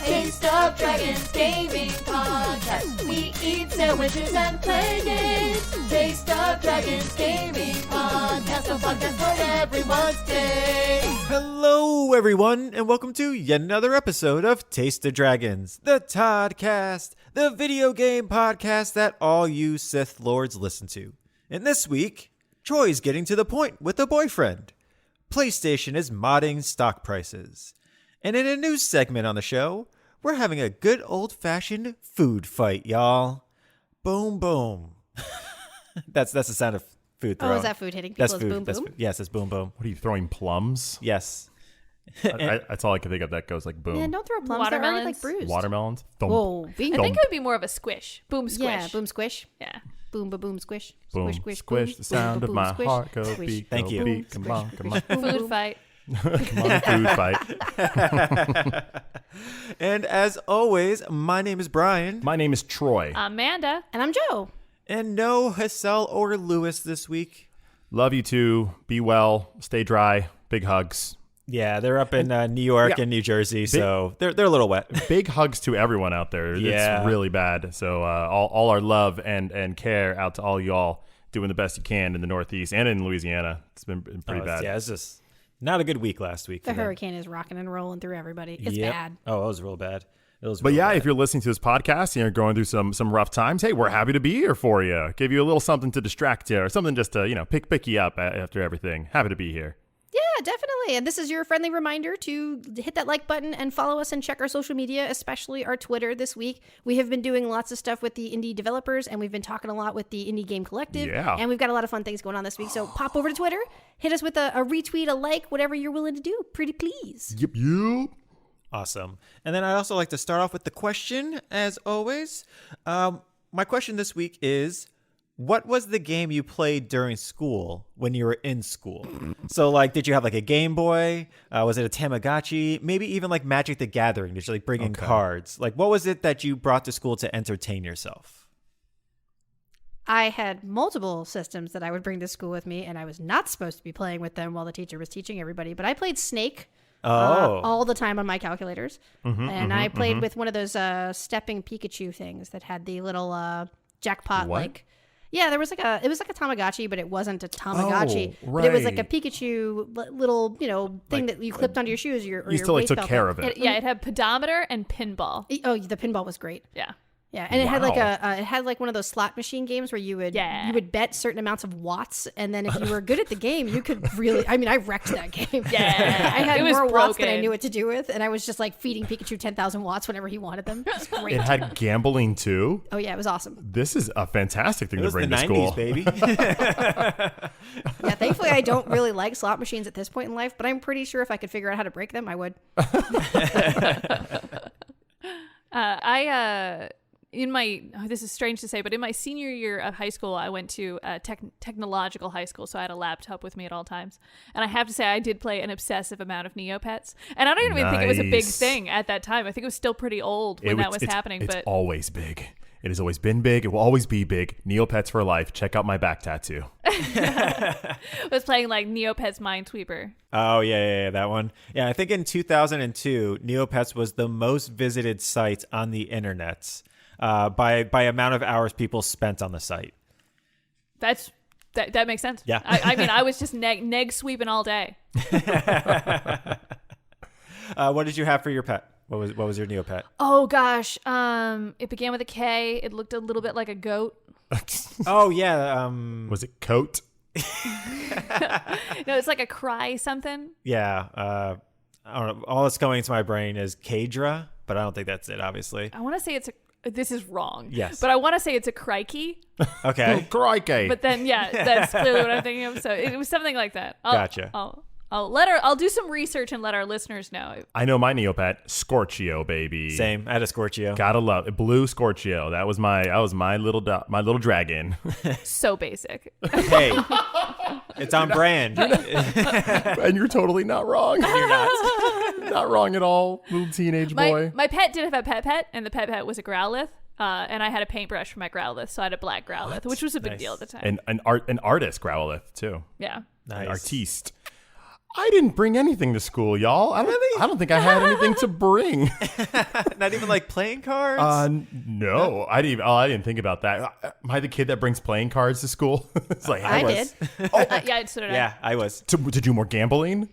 Taste of Dragons Gaming Podcast. We eat sandwiches and play games. Taste of Dragons Gaming Podcast. A podcast for everyone's day. Hello, everyone, and welcome to yet another episode of Taste of Dragons, the Toddcast, the video game podcast that all you Sith Lords listen to. And this week, Troy's getting to the point with a boyfriend. PlayStation is modding stock prices. And in a news segment on the show, we're having a good old-fashioned food fight, y'all. Boom, boom. That's the sound of food throwing. Oh, is that food hitting people? That's as food. boom, That's boom? food. Yes, it's boom, boom. What are you throwing, plums? Yes. That's all I can think of that goes like boom. Man, don't throw plums. They're already like bruised. Watermelons? Thump. Whoa, I think it would be more of a squish. Boom, squish. Yeah, boom, squish. Yeah. Boom, ba boom, squish. Boom, Squish, squish, boom. the sound Boom, of ba, my boom, squish. heart. Go Squish. beat, Thank go you. beat. Boom, Come on, squish, come on. squish. Boom, Food boom. fight. Come on, food fight. And as always, my name is Brian. My name is Troy. Amanda. And I'm Joe. And no Hassel or Lewis this week. Love you too. Be well. Stay dry. Big hugs. Yeah, they're up in New York Yeah. and New Jersey, so they're a little wet. Big hugs to everyone out there. Yeah. It's really bad. So all our love and care out to all y'all doing the best you can in the Northeast and in Louisiana. It's been pretty bad. Yeah, it's just not a good week last week. The for them. hurricane is rocking and rolling through everybody. It's Yep. bad. Oh, it was real bad. It was. But real yeah, bad. if you're listening to this podcast and you're going through some rough times, hey, we're happy to be here for you. Give you a little something to distract you or something just to, pick you up after everything. Happy to be here. Yeah, definitely. And this is your friendly reminder to hit that like button and follow us and check our social media, especially our Twitter this week. We have been doing lots of stuff with the indie developers, and we've been talking a lot with the Indie Game Collective. Yeah. And we've got a lot of fun things going on this week. So pop over to Twitter, hit us with a retweet, a like, whatever you're willing to do. Pretty please. Yep. Awesome. And then I also like to start off with the question, as always. My question this week is, what was the game you played during school when you were in school? So, did you have, a Game Boy? Was it a Tamagotchi? Maybe even, Magic the Gathering? Did you, bring in cards? What was it that you brought to school to entertain yourself? I had multiple systems that I would bring to school with me, and I was not supposed to be playing with them while the teacher was teaching everybody. But I played Snake all the time on my calculators. I played with one of those stepping Pikachu things that had the little jackpot What? Yeah, it was like a Tamagotchi, but it wasn't a Tamagotchi. Oh, But it was like a right. Pikachu little, thing that you clipped onto your shoes. Or You your still waist took belt care thing. of it. It had pedometer and pinball. Oh, the pinball was great. Yeah. Yeah, and it had Wow. it had one of those slot machine games where you would Yeah. you would bet certain amounts of watts, and then if you were good at the game, you could really. I mean, I wrecked that game. Yeah. I had It was more watts than I broken. knew what to do with, and I was just feeding Pikachu 10,000 watts whenever he wanted them. It was great. It had gambling too. Oh yeah, it was awesome. This is a fantastic thing It to was the bring to 90s, school. baby. Yeah, thankfully I don't really like slot machines at this point in life, but I'm pretty sure if I could figure out how to break them, I would. This is strange to say, but in my senior year of high school, I went to a technological high school, so I had a laptop with me at all times. And I have to say, I did play an obsessive amount of Neopets. And I don't even think it was a big Nice. thing at that time. I think it was still pretty old when that was happening. It's But always big. It has always been big. It will always be big. Neopets for life. Check out my back tattoo. I was playing Neopets Minesweeper. Oh, yeah, that one. Yeah, I think in 2002, Neopets was the most visited site on the internet by amount of hours people spent on the site. That makes sense. Yeah. I mean, I was just neg sweeping all day. What did you have for your pet? What was your Neopet? Oh gosh, it began with a K. It looked a little bit like a goat. Oh, yeah. Was it coat? No, it's like a cry something. Yeah. I don't know. All that's going into my brain is Kadra, but I don't think that's it, obviously. I want to say this is wrong. Yes. But I want to say it's a crikey. Okay. Crikey. But then, yeah, that's clearly what I'm thinking of. So it was something like that. Gotcha. I'll do some research and let our listeners know. I know my Neopet, Scorchio, baby. Same. I had a Scorchio. Gotta love it. Blue Scorchio. That was my little dragon. So basic. Hey, it's on brand. And you're totally not wrong. You're not. Not wrong at all, little teenage boy. My pet did have a pet, and the pet was a Growlithe. And I had a paintbrush for my Growlithe, so I had a black Growlithe, which was a big Nice. deal at the time. And an artist Growlithe too. Yeah. An Nice. artiste. I didn't bring anything to school, y'all. I don't think I had anything to bring. Not even like playing cards? No, I didn't think about that. Am I the kid that brings playing cards to school? It's like I did. Yeah, so did I. Yeah, I was. to do more gambling.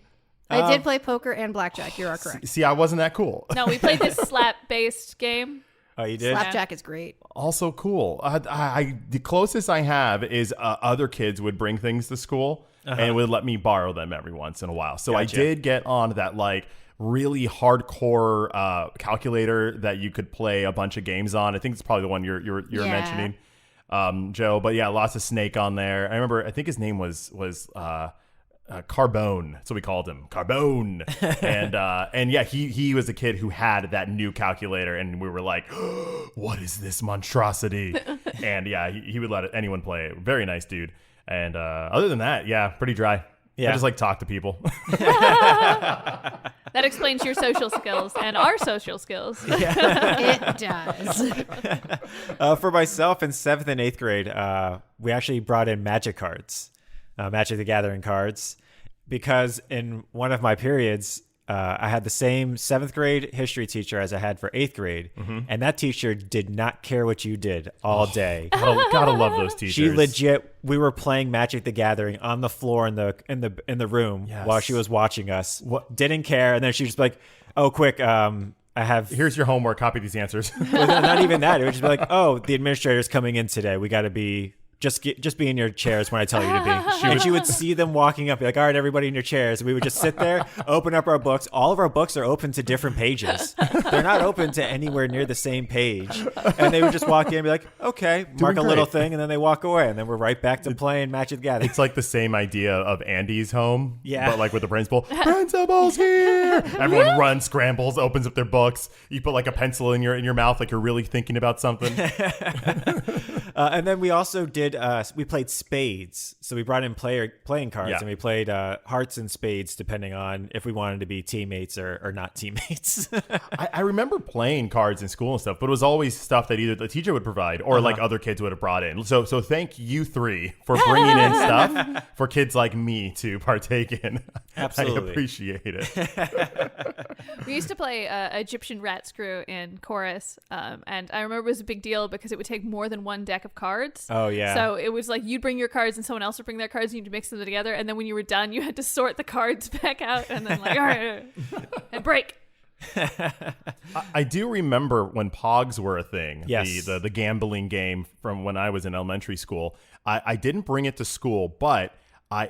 I did play poker and blackjack. You are correct. See, I wasn't that cool. No, we played this slap-based game. Oh, you did? Slapjack is great. Also cool. The closest I have is other kids would bring things to school and would let me borrow them every once in a while. So Gotcha. I did get on that like really hardcore calculator that you could play a bunch of games on. I think it's probably the one you're mentioning, Joe. But yeah, lots of Snake on there. I remember. I think his name was Carbone. That's what we called him, Carbone. And yeah, he was a kid who had that new calculator, and we were like, what is this monstrosity? And yeah, he would let anyone play it. Very nice dude. And other than that, yeah, pretty dry. Yeah. I just like talk to people. That explains your social skills and our social skills. It does. For myself in 7th and 8th grade, we actually brought in Magic cards, Magic the Gathering cards, because in one of my periods, I had the same 7th grade history teacher as I had for 8th grade, and that teacher did not care what you did all day. Gotta love those teachers. She legit, we were playing Magic the Gathering on the floor in the room while she was watching us. Didn't care, and then she was like, "Oh, quick, I have." Here's your homework. Copy these answers. Well, not even that. It would just be like, "Oh, the administrator's coming in today. We got to be." Just be in your chairs when I tell you to be. And she would see them walking up, be like, all right, everybody in your chairs. And we would just sit there, open up our books. All of our books are open to different pages. They're not open to anywhere near the same page. And they would just walk in and be like, okay, mark a little thing, and then they walk away. And then we're right back to playing Magic the Gathering. It's like the same idea of Andy's home, Yeah. but like with the principal. Principal's here. Everyone runs, scrambles, opens up their books. You put like a pencil in your mouth, like you're really thinking about something. And then we also did, we played spades. So we brought in playing cards, and we played hearts and spades, depending on if we wanted to be teammates or not teammates. I remember playing cards in school and stuff, but it was always stuff that either the teacher would provide or like other kids would have brought in. So thank you three for bringing in stuff for kids like me to partake in. Absolutely. I appreciate it. We used to play Egyptian rat screw in chorus, and I remember it was a big deal because it would take more than one deck of cards. Oh, yeah. So it was like you'd bring your cards and someone else would bring their cards and you'd mix them together, and then when you were done, you had to sort the cards back out and then like, all right, and break. I do remember when Pogs were a thing. Yes. The gambling game from when I was in elementary school. I didn't bring it to school, but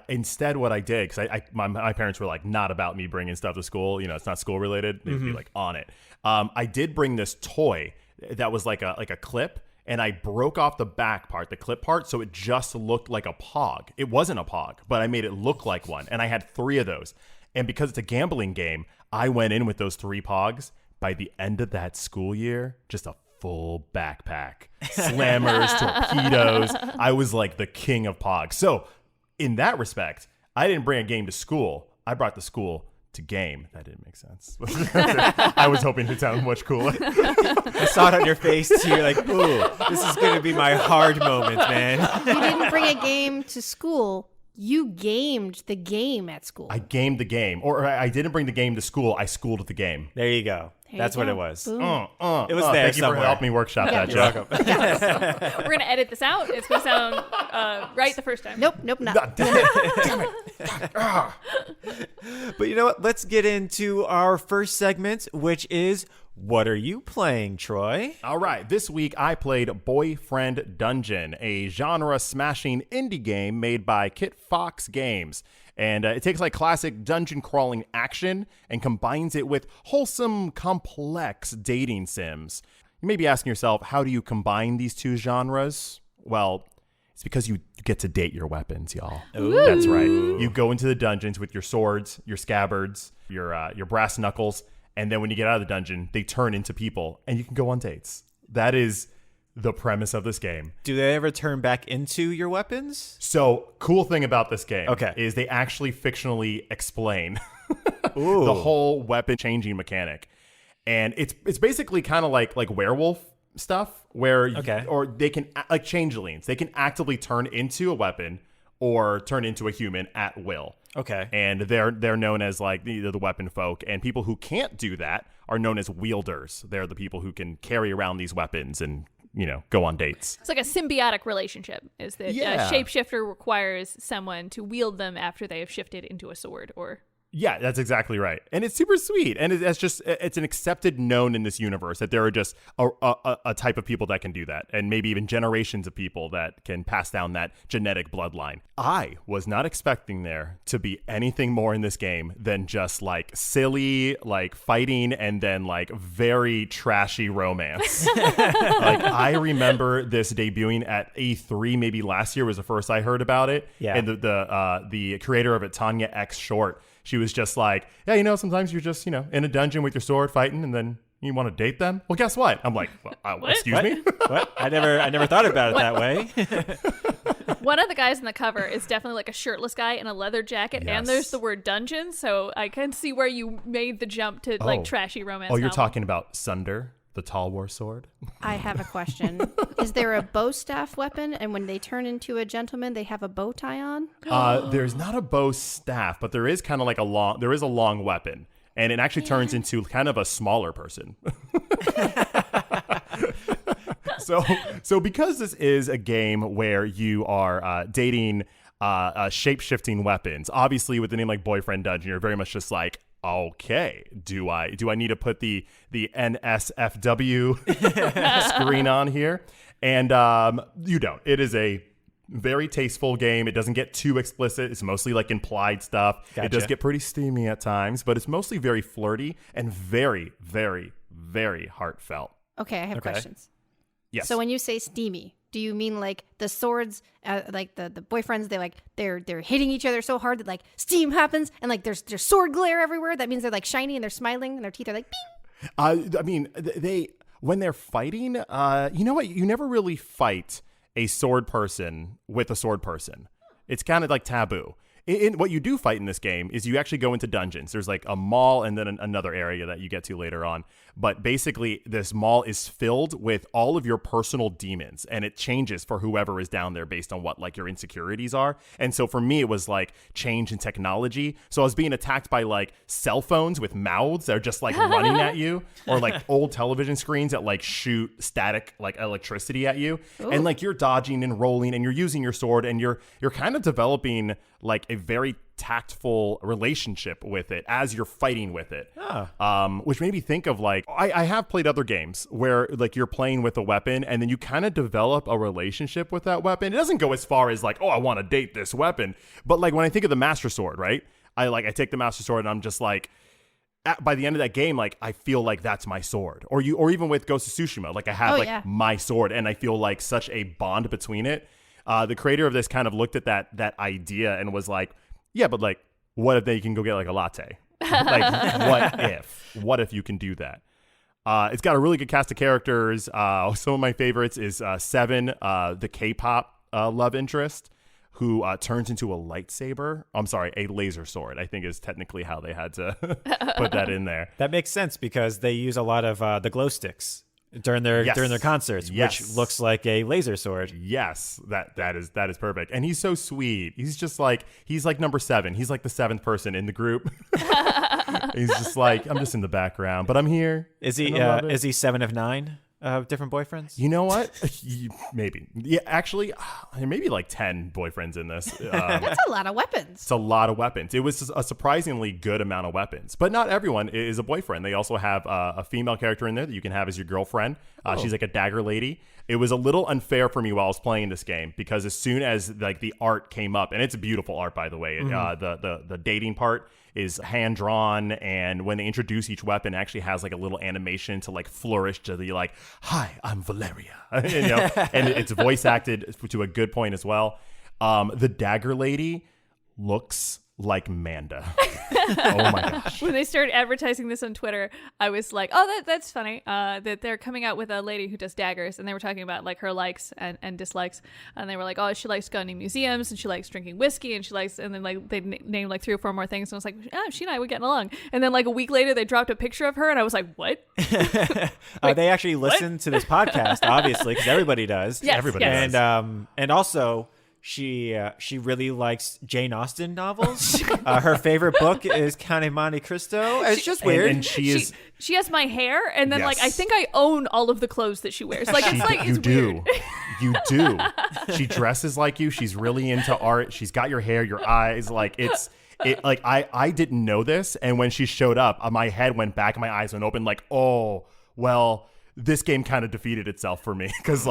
instead what I did, because my parents were like not about me bringing stuff to school. You know, it's not school related. They'd be like on it. I did bring this toy that was like a clip, and I broke off the back part, the clip part, so it just looked like a Pog. It wasn't a Pog, but I made it look like one, and I had 3 of those. And because it's a gambling game, I went in with those 3 Pogs. By the end of that school year, just a full backpack, slammers, torpedoes. I was like the king of Pogs. So in that respect, I didn't bring a game to school. I brought the school to game. That didn't make sense. I was hoping to sound much cooler. I saw it on your face, too. You're like, ooh, this is going to be my hard moment, man. You didn't bring a game to school. You gamed the game at school. I gamed the game. Or I didn't bring the game to school. I schooled the game. There you go. There That's you what go. it was. Boom. It was there Thank you for somewhere. helping me workshop that, You're Joe. welcome. We're gonna edit this out. It's gonna sound right the first time. Nope, not. Damn it. But you know what? Let's get into our first segment, which is What Are You Playing, Troy? All right, this week I played Boyfriend Dungeon, a genre-smashing indie game made by Kit Fox Games. And it takes like classic dungeon crawling action and combines it with wholesome, complex dating sims. You may be asking yourself, how do you combine these two genres? Well, it's because you get to date your weapons, y'all. Ooh. That's right. You go into the dungeons with your swords, your scabbards, your brass knuckles, and then when you get out of the dungeon, they turn into people, and you can go on dates. That is the premise of this game. Do they ever turn back into your weapons? So, cool thing about this game is they actually fictionally explain Ooh. the whole weapon changing mechanic. And it's basically kind of like werewolf stuff where or they can, like changelings, they can actively turn into a weapon or turn into a human at will. Okay. And they're known as like the weapon folk, and people who can't do that are known as wielders. They're the people who can carry around these weapons and go on dates. It's like a symbiotic relationship. Is that Yeah. a shapeshifter requires someone to wield them after they have shifted into a sword or. Yeah, that's exactly right. And it's super sweet. And it's an accepted known in this universe that there are just a type of people that can do that. And maybe even generations of people that can pass down that genetic bloodline. I was not expecting there to be anything more in this game than just like silly, like fighting and then like very trashy romance. Like I remember this debuting at E3 maybe last year was the first I heard about it. Yeah. And the creator of it, Tanya X Short, she was just like, yeah, sometimes you're just, in a dungeon with your sword fighting and then you want to date them? Well, guess what? I'm like, excuse me? What? I never thought about it that way. One of the guys in the cover is definitely like a shirtless guy in a leather jacket, and there's the word dungeon, so I can see where you made the jump to like trashy romance Oh, you're novel. talking about Sunder, the Tall War sword? I have a question. Is there a bow staff weapon, and when they turn into a gentleman, they have a bow tie on? There's not a bow staff, but there is kind of like a long weapon, and it actually turns into kind of a smaller person. So because this is a game where you are dating shape-shifting weapons, obviously with the name like Boyfriend Dungeon, you're very much just like, okay, do I need to put the NSFW screen on here? And you don't. It is a very tasteful game. It doesn't get too explicit. It's mostly like implied stuff. Gotcha. It does get pretty steamy at times, but it's mostly very flirty and very, very, very heartfelt. Okay, I have questions. Yes. So when you say steamy, do you mean like the swords, like the boyfriends, they're hitting each other so hard that like steam happens and like there's sword glare everywhere? That means they're like shiny and they're smiling and their teeth are like bing. I mean, when they're fighting, you know what? You never really fight a sword person with a sword person. It's kind of like taboo. In what you do fight in this game is you actually go into dungeons. There's like a mall and then another area that you get to later on. But basically, this mall is filled with all of your personal demons, and it changes for whoever is down there based on what like your insecurities are. And so for me, it was like change in technology. So I was being attacked by like cell phones with mouths that are just like running at you, or like old television screens that like shoot static like electricity at you. Ooh. And like you're dodging and rolling, and you're using your sword, and you're kind of developing like a very tactful relationship with it as you're fighting with it. Which made me think of like, I have played other games where like you're playing with a weapon and then you kind of develop a relationship with that weapon. It doesn't go as far as like, oh, I want to date this weapon. But like when I think of the Master Sword, right? I take the Master Sword and I'm just like, by the end of that game, like I feel like that's my sword. Or even with Ghost of Tsushima, like I have my sword and I feel like such a bond between it. The creator of this kind of looked at that idea and was like, yeah, but like, what if they can go get like a latte? Like, what if you can do that? It's got a really good cast of characters. Some of my favorites is Seven, the K-pop love interest, who turns into a lightsaber. I'm sorry, a laser sword, I think is technically how they had to put that in there. That makes sense because they use a lot of the glow sticks during their concerts, which looks like a laser sword. Yes, that is perfect. And he's so sweet. He's like number 7. He's like the 7th person in the group. He's just like, I'm just in the background, but I'm here. Is he 7 of 9 different boyfriends? You know what? Maybe. Yeah, actually, there may be like 10 boyfriends in this. That's a lot of weapons. It's a lot of weapons. It was a surprisingly good amount of weapons, but not everyone is a boyfriend. They also have a female character in there that you can have as your girlfriend. She's like a dagger lady. It was a little unfair for me while I was playing this game because as soon as like the art came up, and it's a beautiful art, by the way, the dating part is hand drawn, and when they introduce each weapon, it actually has like a little animation to like flourish to the like, "Hi, I'm Valeria," and it's voice acted to a good point as well. The dagger lady looks like Manda. Oh my gosh. When they started advertising this on Twitter, I was like, oh, that's funny. That they're coming out with a lady who does daggers, and they were talking about like her likes and dislikes, and they were like, oh, she likes going to museums, and she likes drinking whiskey, and she likes, and then like they named like 3 or 4 more things, and I was like, oh, she and I were getting along. And then like a week later, they dropped a picture of her, and I was like, what? They actually listen to this podcast, obviously, because everybody does. Yes, everybody yes. does. And also, she really likes Jane Austen novels. Her favorite book is Count of Monte Cristo. It's just weird. And she has my hair, and then like I Yes. think I own all of the clothes that she wears. Like it's like you it's do. weird. You do. She dresses like you. She's really into art. She's got your hair, your eyes. Like I didn't know this, and when she showed up, my head went back, and my eyes went open. Like, oh well, this game kind of defeated itself for me because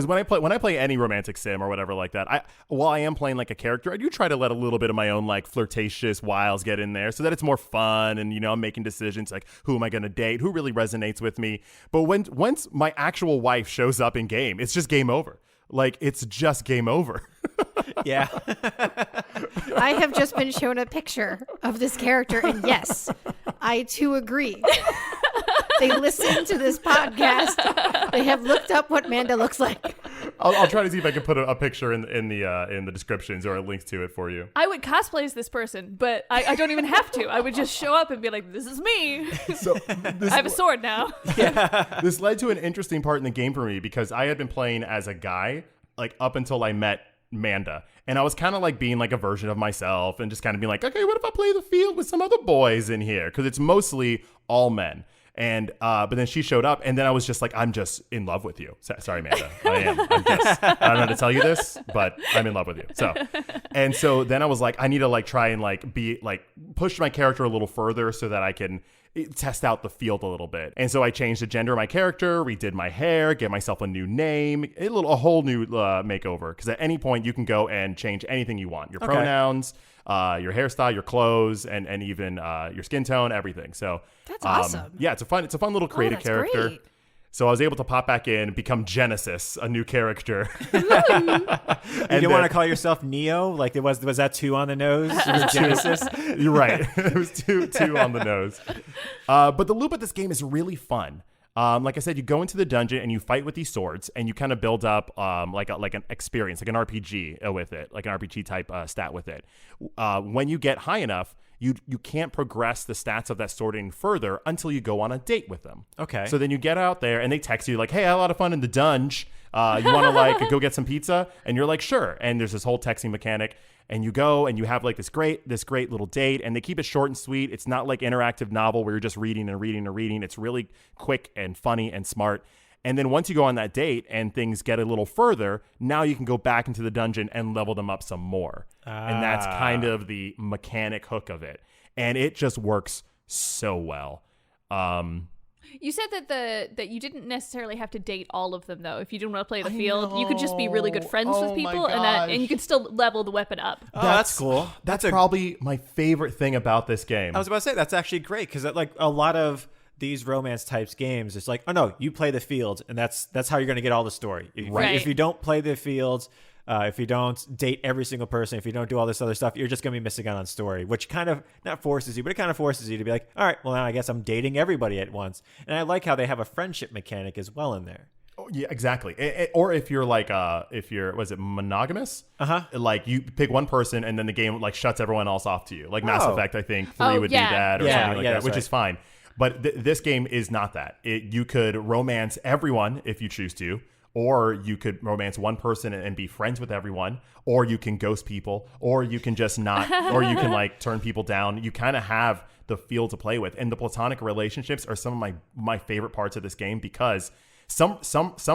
when I play any romantic sim or whatever like that, while I am playing like a character, I do try to let a little bit of my own like flirtatious wiles get in there so that it's more fun, and I'm making decisions like who am I going to date, who really resonates with me. But once my actual wife shows up in game, it's just game over. Like it's just game over. Yeah. I have just been shown a picture of this character, and yes, I too agree. They listen to this podcast. They have looked up what Manda looks like. I'll try to see if I can put a picture in the descriptions or a link to it for you. I would cosplay as this person, but I don't even have to. I would just show up and be like, "This is me. So I have a sword now." this led to an interesting part in the game for me because I had been playing as a guy like up until I met Manda, and I was kind of like being like a version of myself and just kind of being like, okay, what if I play the field with some other boys in here, because it's mostly all men. And but then she showed up, and then I was just like, I'm just in love with you. Sorry, Amanda. I am. I don't know how to tell you this, but I'm in love with you. So then I was like, I need to like try and like be like push my character a little further so that I can test out the field a little bit. And so I changed the gender of my character, redid my hair, gave myself a new name, a whole new makeover. Because at any point you can go and change anything you want, your pronouns, your hairstyle, your clothes, and even your skin tone, everything. So That's awesome. Yeah, it's a fun little creative that's character. great. So I was able to pop back in, become Genesis, a new character. You didn't want to call yourself Neo? Like was that 2 on the nose? It was Genesis. You're right. It was two on the nose. But the loop of this game is really fun. Like I said, you go into the dungeon and you fight with these swords, and you kind of build up like an experience, like an RPG with it, like an RPG type stat with it. When you get high enough, you can't progress the stats of that sword any further until you go on a date with them. Okay. So then you get out there and they text you like, hey, I had a lot of fun in the dunge. You want to like go get some pizza? And you're like, sure. And there's this whole texting mechanic, and you go and you have like this great little date, and they keep it short and sweet. It's not like interactive novel where you're just reading and reading and reading. It's really quick and funny and smart. And then once you go on that date and things get a little further, now you can go back into the dungeon and level them up some more. And that's kind of the mechanic hook of it. And it just works so well. You said that you didn't necessarily have to date all of them, though. If you didn't want to play the field, you could just be really good friends with people, and you could still level the weapon up. Oh, that's cool. That's probably my favorite thing about this game. I was about to say that's actually great because like a lot of these romance types games, it's like, oh no, you play the field, and that's how you're going to get all the story. If you don't play the field, if you don't date every single person, if you don't do all this other stuff, you're just going to be missing out on story, which kind of not forces you, but it kind of forces you to be like, all right, well now I guess I'm dating everybody at once. And I like how they have a friendship mechanic as well in there. Oh, yeah, exactly. Or if you're like, was it monogamous? Like you pick one person and then the game like shuts everyone else off to you. Like Mass Effect, I think 3 would do that or something like that, which is fine. But this game is not that. You could romance everyone if you choose to, or you could romance one person and be friends with everyone, or you can ghost people, or you can just not, or you can like turn people down. You kind of have the field to play with. And the platonic relationships are some of my favorite parts of this game because some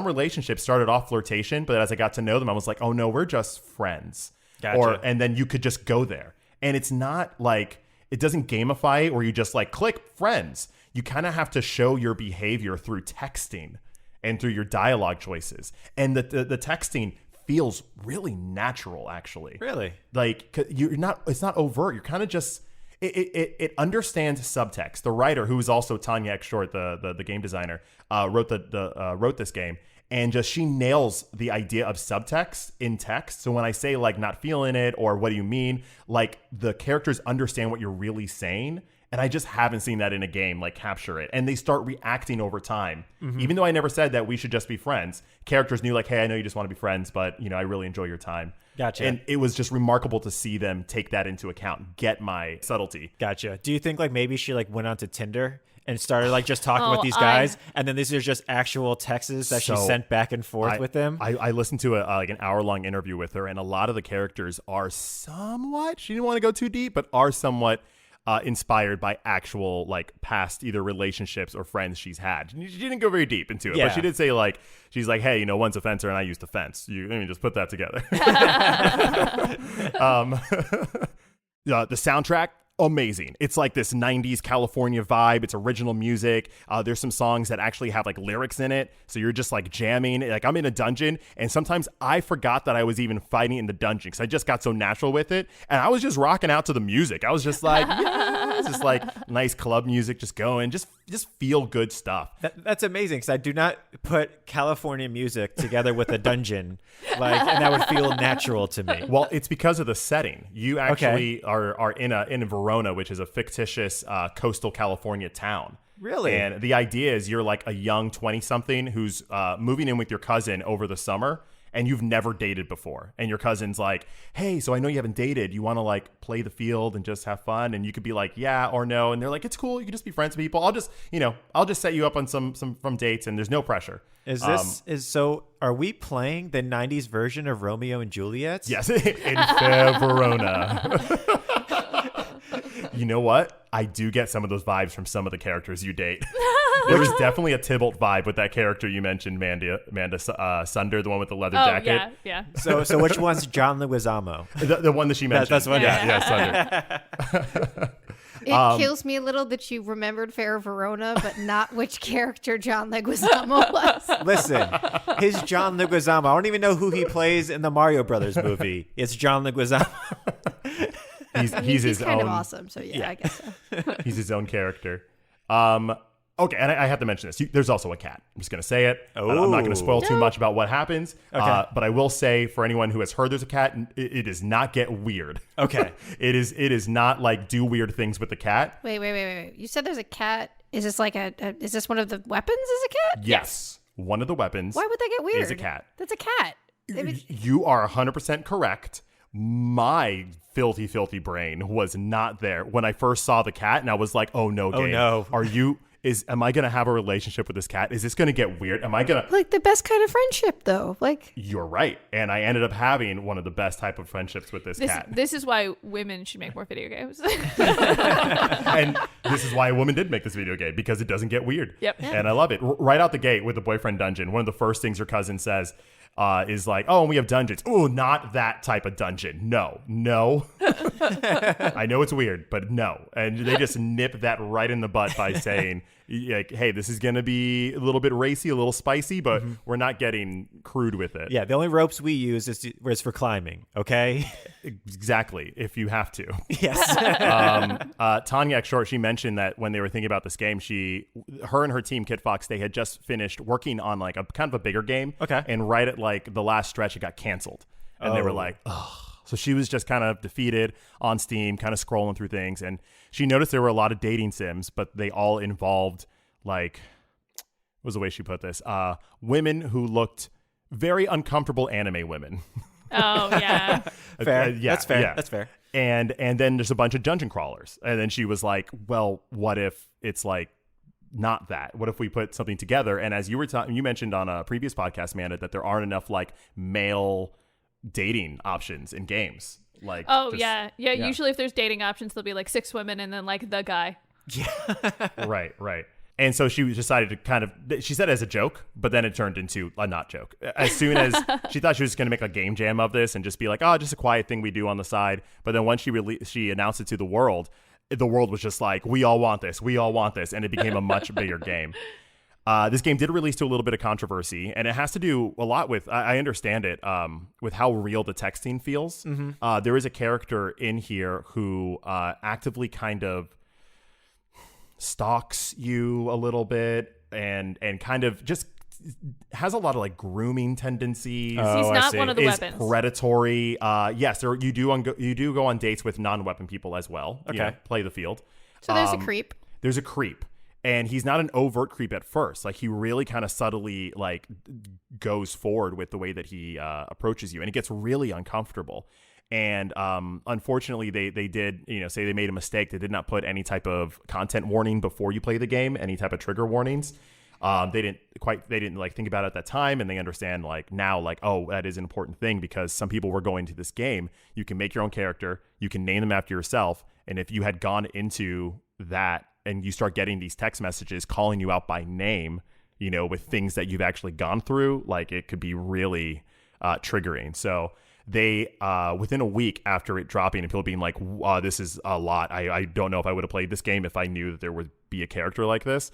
relationships started off flirtation, but as I got to know them, I was like, oh no, we're just friends. Gotcha. And then you could just go there. And it's not like, it doesn't gamify it where you just like click friends. You kind of have to show your behavior through texting and through your dialogue choices. And the texting feels really natural, actually. Really? Like it's not overt. You're kind of just, it understands subtext. The writer, who is also Tanya X. Short, the game designer, wrote this game. And just she nails the idea of subtext in text. So when I say like not feeling it or what do you mean, like the characters understand what you're really saying. And I just haven't seen that in a game like capture it. And they start reacting over time. Mm-hmm. Even though I never said that we should just be friends, characters knew like, hey, I know you just want to be friends, but I really enjoy your time. Gotcha. And it was just remarkable to see them take that into account, get my subtlety. Gotcha. Do you think like maybe she like went onto Tinder and started like just talking with Oh, these guys, and then these are just actual texts that she So, sent back and forth with them? I listened to like an hour-long interview with her, and a lot of the characters are somewhat, she didn't want to go too deep, but are somewhat inspired by actual like past either relationships or friends she's had. She didn't go very deep into it, Yeah. but she did say like, she's like, hey, one's a fencer and I used a fence. Let me just put that together. The soundtrack, amazing. It's like this 90s California vibe. It's original music. There's some songs that actually have like lyrics in it. So you're just like jamming. Like I'm in a dungeon and sometimes I forgot that I was even fighting in the dungeon because I just got so natural with it. And I was just rocking out to the music. I was just like, yeah, it's just like nice club music, just going, just feel good stuff. That's amazing because I do not put California music together with a dungeon, like, and that would feel natural to me. Well, it's because of the setting. You actually are in Verona, which is a fictitious coastal California town. Really? And the idea is you're like a young 20-something who's moving in with your cousin over the summer, and you've never dated before. And your cousin's like, hey, so I know you haven't dated. You want to like play the field and just have fun? And you could be like, yeah or no. And they're like, it's cool. You can just be friends with people. I'll just set you up on some from dates, and there's no pressure. So are we playing the 90s version of Romeo and Juliet? Yes, in fair Verona. You know what? I do get some of those vibes from some of the characters you date. There was definitely a Tybalt vibe with that character you mentioned, Amanda Sunder, the one with the leather jacket. Yeah. So which one's John Leguizamo? The one that she mentioned. That's one. Yeah, Sunder. It kills me a little that you remembered Fair Verona, but not which character John Leguizamo was. Listen, his John Leguizamo. I don't even know who he plays in the Mario Brothers movie. It's John Leguizamo. He's his kind own. of awesome, so yeah, I guess so. He's his own character. Okay, and I have to mention this. There's also a cat. I'm just going to say it. I'm not going to spoil too much about what happens. Okay. But I will say, for anyone who has heard there's a cat, it does not get weird. Okay. It is not like do weird things with the cat. Wait. You said there's a cat. Is this like is this one of the weapons is a cat? Yes. One of the weapons. Why would that get weird? Is a cat. That's a cat. You are 100% correct. My filthy brain was not there when I first saw the cat, and I was like, oh no, Gabe. no. Am I going to have a relationship with this cat? Is this going to get weird? Am I going to... Like the best kind of friendship, though. Like You're right. And I ended up having one of the best type of friendships with this cat. This is why women should make more video games. And this is why a woman did make this video game, because it doesn't get weird. Yep. And I love it. Right out the gate with the boyfriend dungeon, one of the first things her cousin says is like, oh, and we have dungeons. Oh, not that type of dungeon. No. I know it's weird, but no. And they just nip that right in the butt by saying, like, hey, this is going to be a little bit racy, a little spicy, but we're not getting crude with it. Yeah, the only ropes we use is for climbing, okay? Exactly, if you have to. Yes. Tanya X Short, she mentioned that when they were thinking about this game, her and her team, Kit Fox, they had just finished working on like a kind of a bigger game. Okay. And right at like the last stretch, it got canceled. And they were like, ugh. So she was just kind of defeated on Steam, kind of scrolling through things. And she noticed there were a lot of dating sims, but they all involved like, what was the way she put this? Women who looked very uncomfortable anime women. Oh, yeah. Fair. Yeah, That's fair. yeah. That's fair. And then there's a bunch of dungeon crawlers. And then she was like, well, what if it's like not that? What if we put something together? And as you were you mentioned on a previous podcast, Amanda, that there aren't enough like male dating options in games. Like, yeah. Usually if there's dating options, there'll be like 6 women and then like the guy. Right. And so she decided to kind of, she said it as a joke, but then it turned into a not joke. As soon as she thought she was going to make a game jam of this and just be like, oh, just a quiet thing we do on the side. But then once she announced it to the world was just like, we all want this. And it became a much bigger game. This game did release to a little bit of controversy, and it has to do a lot with, I understand it, with how real the texting feels. Mm-hmm. There is a character in here who actively kind of stalks you a little bit and kind of just has a lot of like grooming tendencies. He's not one of the is weapons. Predatory. Yes, you do go on dates with non-weapon people as well. Okay. You know, play the field. so there's a creep. There's a creep. And he's not an overt creep at first. Like, he really kind of subtly like goes forward with the way that he approaches you, and it gets really uncomfortable. And unfortunately, they did, say they made a mistake. They did not put any type of content warning before you play the game, any type of trigger warnings. They didn't like think about it at that time, and they understand like now, like, oh, that is an important thing, because some people were going to this game. You can make your own character, you can name them after yourself, and if you had gone into that and you start getting these text messages calling you out by name, with things that you've actually gone through, like, it could be really triggering. So they within a week after it dropping and people being like, this is a lot, I don't know if I would have played this game if I knew that there would be a character like this,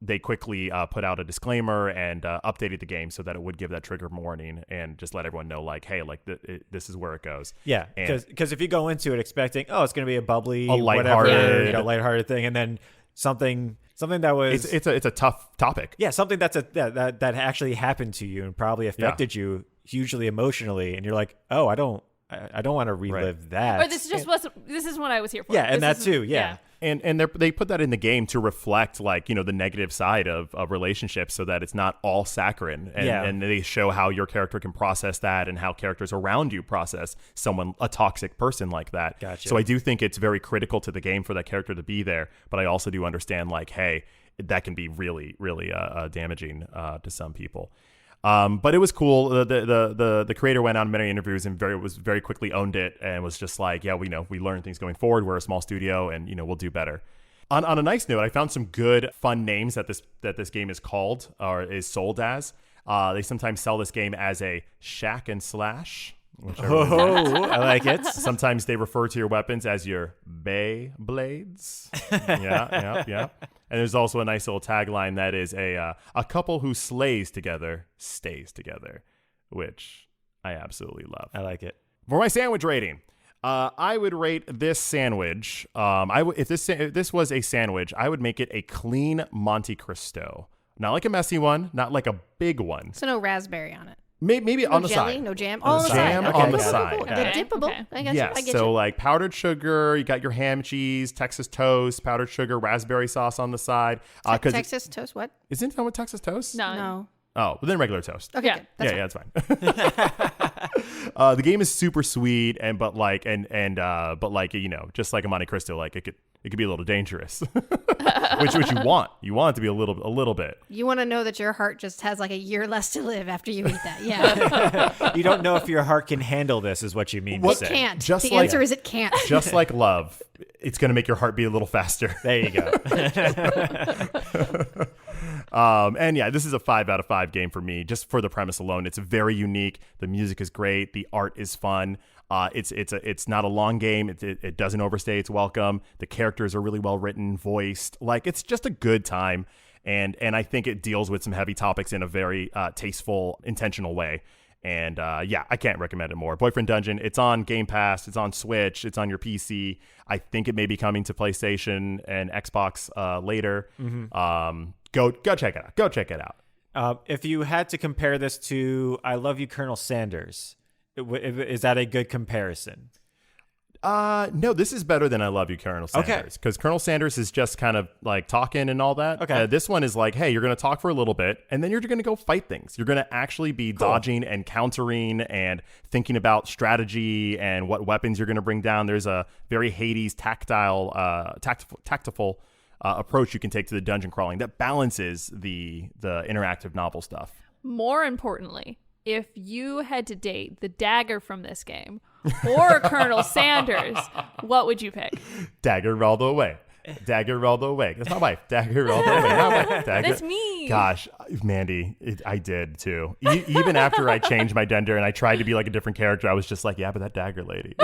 they quickly put out a disclaimer and updated the game so that it would give that trigger warning and just let everyone know, like, hey, like, this is where it goes. Yeah, because if you go into it expecting, oh, it's going to be a bubbly, lighthearted, lighthearted thing, and then something that was it's a tough topic. Yeah, something that actually happened to you and probably affected you hugely emotionally, and you're like, oh, I don't want to relive that. Or this is what I was here for. Yeah, and that too. Yeah. And they put that in the game to reflect, like, the negative side of relationships, so that it's not all saccharine. And they show how your character can process that, and how characters around you process a toxic person like that. Gotcha. So I do think it's very critical to the game for that character to be there. But I also do understand, like, hey, that can be really, really damaging to some people. But it was cool. The creator went on many interviews and very quickly owned it, and was just like, yeah, we learn things going forward. We're a small studio, and we'll do better. On a nice note, I found some good fun names that this game is called, or is sold as. They sometimes sell this game as a shack and slash. I like it. Sometimes they refer to your weapons as your bay blades. Yeah. And there's also a nice little tagline that is a couple who slays together stays together, which I absolutely love. I like it. For my sandwich rating, I would rate this sandwich. If this was a sandwich, I would make it a clean Monte Cristo, not like a messy one, not like a big one. So no raspberry on it. Maybe no on the jelly, side. No jam. On the side. Jam Okay, on the cool, side. cool, cool. Okay. Dippable. Okay. I got Yes. you. I get So you. like powdered sugar, you got your ham cheese, Texas toast, powdered sugar, raspberry sauce on the side. Texas toast. What? Isn't that with Texas toast? No. Oh, but then regular toast. Okay. Yeah. Good. That's fine. That's fine. The game is super sweet, but just like a Monte Cristo, like it could be a little dangerous, which you want. You want it to be a little bit. You want to know that your heart just has like a year less to live after you eat that. Yeah. You don't know if your heart can handle this, is what you mean to It say. can't. Just The like- answer is it can't. Just like love, it's going to make your heart beat a little faster. There you go. And yeah, this is a 5 out of 5 game for me, just for the premise alone. It's very unique. The music is great. The art is fun. It's not a long game. It doesn't overstay its welcome. The characters are really well written, voiced. Like, it's just a good time. And I think it deals with some heavy topics in a very tasteful, intentional way. And I can't recommend it more. Boyfriend Dungeon, it's on Game Pass, it's on Switch, it's on your PC. I think it may be coming to PlayStation and Xbox later. Mm-hmm. Go check it out. Go check it out. If you had to compare this to I Love You, Colonel Sanders, is that a good comparison? No, this is better than I Love You, Colonel Sanders. Because Colonel Sanders is just kind of like talking and all that. Okay. This one is like, hey, you're going to talk for a little bit, and then you're going to go fight things. You're going to actually be dodging and countering and thinking about strategy and what weapons you're going to bring down. There's a very Hades tactile approach you can take to the dungeon crawling that balances the interactive novel stuff. More importantly, if you had to date the dagger from this game or Colonel Sanders, what would you pick? Dagger all the way. Dagger all the way. That's my wife. Dagger all the way. My wife. Dagger. That's me. Gosh, Mandy, I did too. Even after I changed my gender and I tried to be like a different character, I was just like, yeah, but that dagger lady.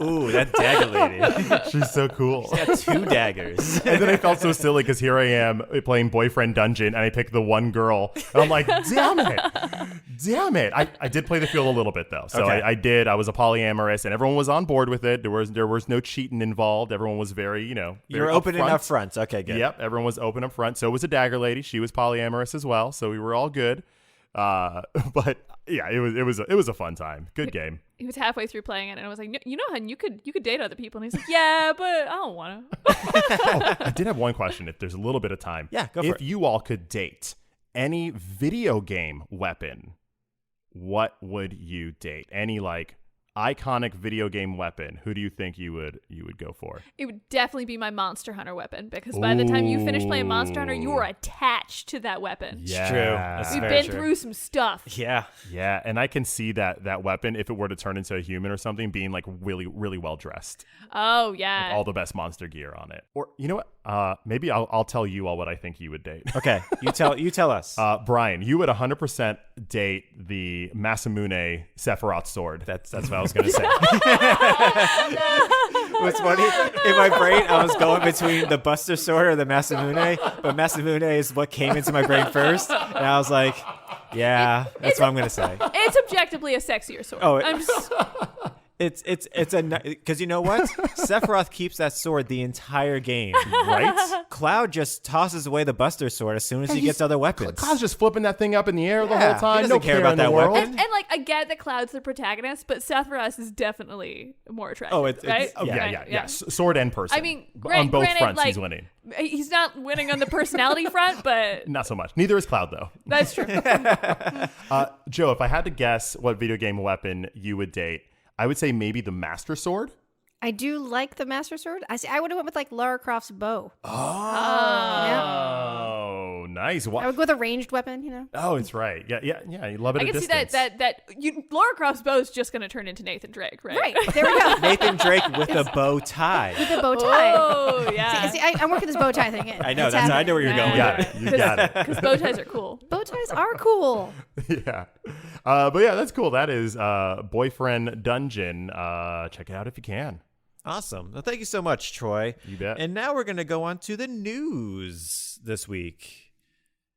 Ooh, that dagger lady. She's so cool. She's got 2 daggers. And then I felt so silly because here I am playing Boyfriend Dungeon and I picked the one girl. And I'm like, damn it. I did play the field a little bit though. So Okay. I did. I was a polyamorous and everyone was on board with it. There was no cheating involved. Everyone was very, You're open and upfront. Okay, good. Yep, everyone was open up front. So was a dagger lady. She was polyamorous as well. So we were all good. But yeah, it was a fun time. Good game. He was halfway through playing it, and I was like, "No, you know, hun, you could date other people." And he's like, "Yeah, but I don't want to." I did have one question. If there's a little bit of time, Yeah, go for If it. you all could date any video game weapon, what would you date? Any like iconic video game weapon? Who do you think you would go for? It would definitely be my Monster Hunter weapon, because by the time you finish playing Monster Hunter, you are attached to that weapon. Yeah, It's true. That's We've very been true. through some stuff. Yeah. Yeah, and I can see that weapon, if it were to turn into a human or something, being like really, really well dressed. Oh yeah. All the best monster gear on it. Or you know what? Maybe I'll tell you all what I think you would date. Okay. You tell us. Brian, you would 100% date the Masamune Sephiroth sword. That's what I was gonna say. What's funny, in my brain, I was going between the Buster Sword or the Masamune, but Masamune is what came into my brain first, and I was like, yeah, that's what I'm gonna say. It's objectively a sexier sword. Oh, I'm just, It's a because you know what? Sephiroth keeps that sword the entire game. Right? Cloud just tosses away the Buster Sword as soon as he gets other weapons. Cloud's just flipping that thing up in the air the Yeah, whole time. he doesn't No care care about in that the world. weapon. and like I get that Cloud's the protagonist, but Sephiroth is definitely more attractive. Oh, it's- right? oh, Yeah. Sword and person. I mean, on both granted, fronts, like, he's winning. He's not winning on the personality front, but Not so much. Neither is Cloud, though. that's true. Joe, if I had to guess what video game weapon you would date, I would say maybe the Master Sword. I do like the Master Sword. I would have went with like Lara Croft's bow. Oh, nice. I would go with a ranged weapon, you know. Oh, it's right. Yeah. You love it I at can see distance. that Laura Croft's bow is just going to turn into Nathan Drake, right? Right. There we go. Nathan Drake with a bow tie. The bow tie. Oh yeah. See, I'm working this bow tie thing in. I know. It's I know where you're happening. going. You got it. You got it. Because bow ties are cool. Bow ties are cool. Yeah. But yeah, that's cool. That is Boyfriend Dungeon. Check it out if you can. Awesome. Well, thank you so much, Troy. You bet. And now we're going to go on to the news this week.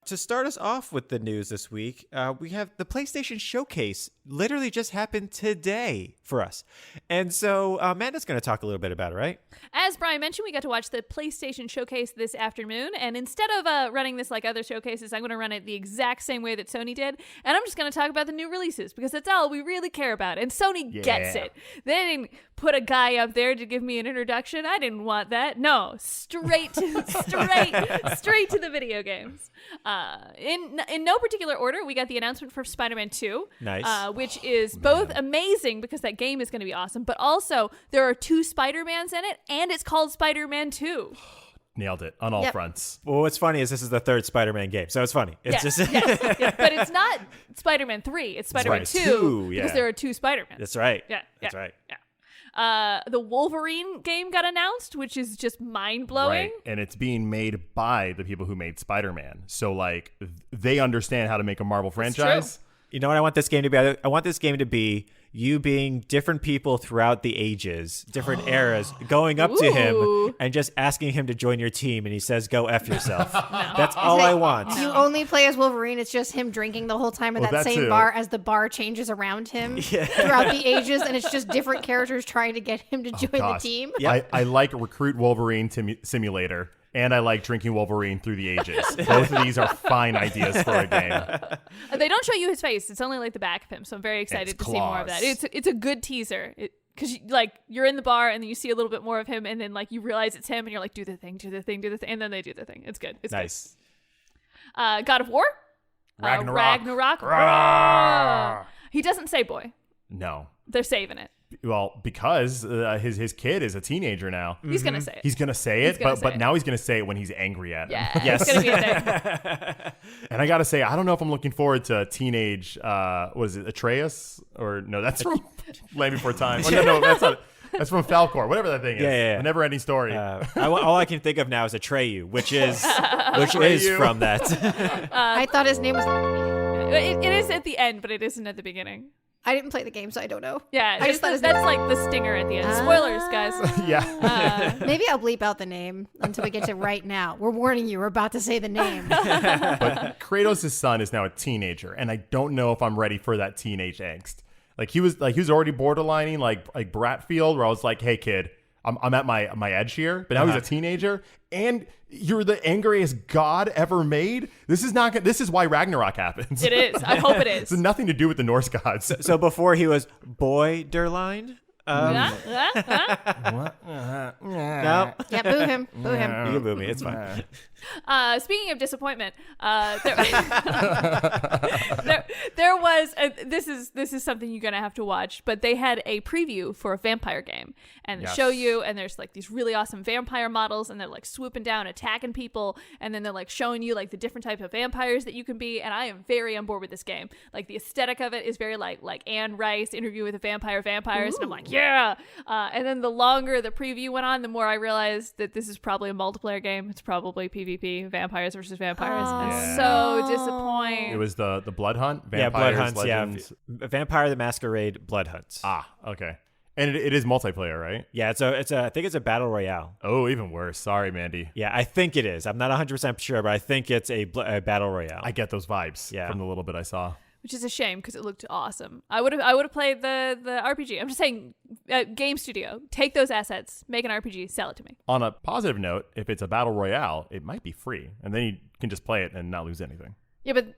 To start us off with the news this week, we have the PlayStation Showcase literally just happened today for us. And so Amanda's going to talk a little bit about it, right? As Brian mentioned, we got to watch the PlayStation Showcase this afternoon, and instead of running this like other showcases, I'm going to run it the exact same way that Sony did, and I'm just going to talk about the new releases, because that's all we really care about, and Sony gets it. They didn't put a guy up there to give me an introduction. I didn't want that. No, straight to the video games. In no particular order, we got the announcement for Spider-Man 2. Nice. Which is both amazing because that game is going to be awesome, but also there are 2 Spider-Mans in it, and it's called Spider-Man 2. Nailed it on all Yep. fronts. Well, what's funny is this is the 3rd Spider-Man game, so it's funny. It's Yes, just yes. But it's not Spider-Man 3, it's Spider-Man right, 2, 2, because yeah. there are 2 Spider-Mans. That's right. Yeah, That's right. Yeah. The Wolverine game got announced, which is just mind-blowing. Right. And it's being made by the people who made Spider-Man. So, like, they understand how to make a Marvel franchise. You know what I want this game to be? I want this game to be you being different people throughout the ages, different eras, going up to him Ooh. and just asking him to join your team, and he says, "Go F yourself." That's all I want. You only play as Wolverine. It's just him drinking the whole time in Well, that that same too. bar as the bar changes around him throughout the ages, and it's just different characters trying to get him to join the Gosh. team. Yep. I like Recruit Wolverine Simulator, and I like Drinking Wolverine Through the Ages. Both of these are fine ideas for a game. They don't show you his face. It's only like the back of him, so I'm very excited It's to see more of that. claws. It's a good teaser. Because you're in the bar and then you see a little bit more of him, and then like you realize it's him, and you're like, do the thing, and then they do the thing. It's good. It's Nice. good. God of War, Ragnarok. Ragnarok. He doesn't say boy. No. They're saving it. Well, because his kid is a teenager now. He's gonna say it. He's gonna say it, gonna say but it. now he's gonna say it when he's angry at him. Yeah, Yes. it's gonna be a thing. And I gotta say, I don't know if I'm looking forward to teenage. What is it, Atreus? Or no, that's from Land Before Time. Oh, no, that's not. That's from Falcor, whatever that thing is. Yeah. The never-ending story. All I can think of now is Atreyu, which is Atreyu. from that. I thought his name was. It is at the end, but it isn't at the beginning. I didn't play the game, so I don't know. Yeah, I just thought his that's like the stinger at the end. Spoilers, guys. Yeah. Maybe I'll bleep out the name until we get to right now. We're warning you. We're about to say the name. But Kratos' son is now a teenager, and I don't know if I'm ready for that teenage angst. He was already borderlining like Bratfield, where I was like, hey kid, I'm at my edge here, but now he's a teenager, and you're the angriest god ever made. This is not. This is why Ragnarok happens. It is. I hope it is. It's nothing to do with the Norse gods. So before he was boy Derline. No. Yeah, boo him. Boo him. You can boo me. It's fine. Speaking of disappointment, there was this is something you're gonna have to watch. But they had a preview for a vampire game, and they show you, and there's like these really awesome vampire models, and they're like swooping down, attacking people, and then they're like showing you like the different type of vampires that you can be. And I am very on board with this game. Like the aesthetic of it is very like Anne Rice, Interview with a Vampires, and I'm like, yeah. And then the longer the preview went on, the more I realized that this is probably a multiplayer game. It's probably PvP, vampires versus vampires. And so disappointed. It was the Blood Hunt. Blood Hunts. Legends. Yeah, Vampire the Masquerade Blood Hunts. Okay. And it is multiplayer, right? Yeah, I think it's a battle royale. Oh, even worse. Sorry, Mandy. Yeah, I think it is. I'm not 100% sure, but I think it's a battle royale. I get those vibes from the little bit I saw. Which is a shame because it looked awesome. I would have played the RPG. I'm just saying, game studio, take those assets, make an RPG, sell it to me. On a positive note, if it's a battle royale, it might be free, and then you can just play it and not lose anything. Yeah, but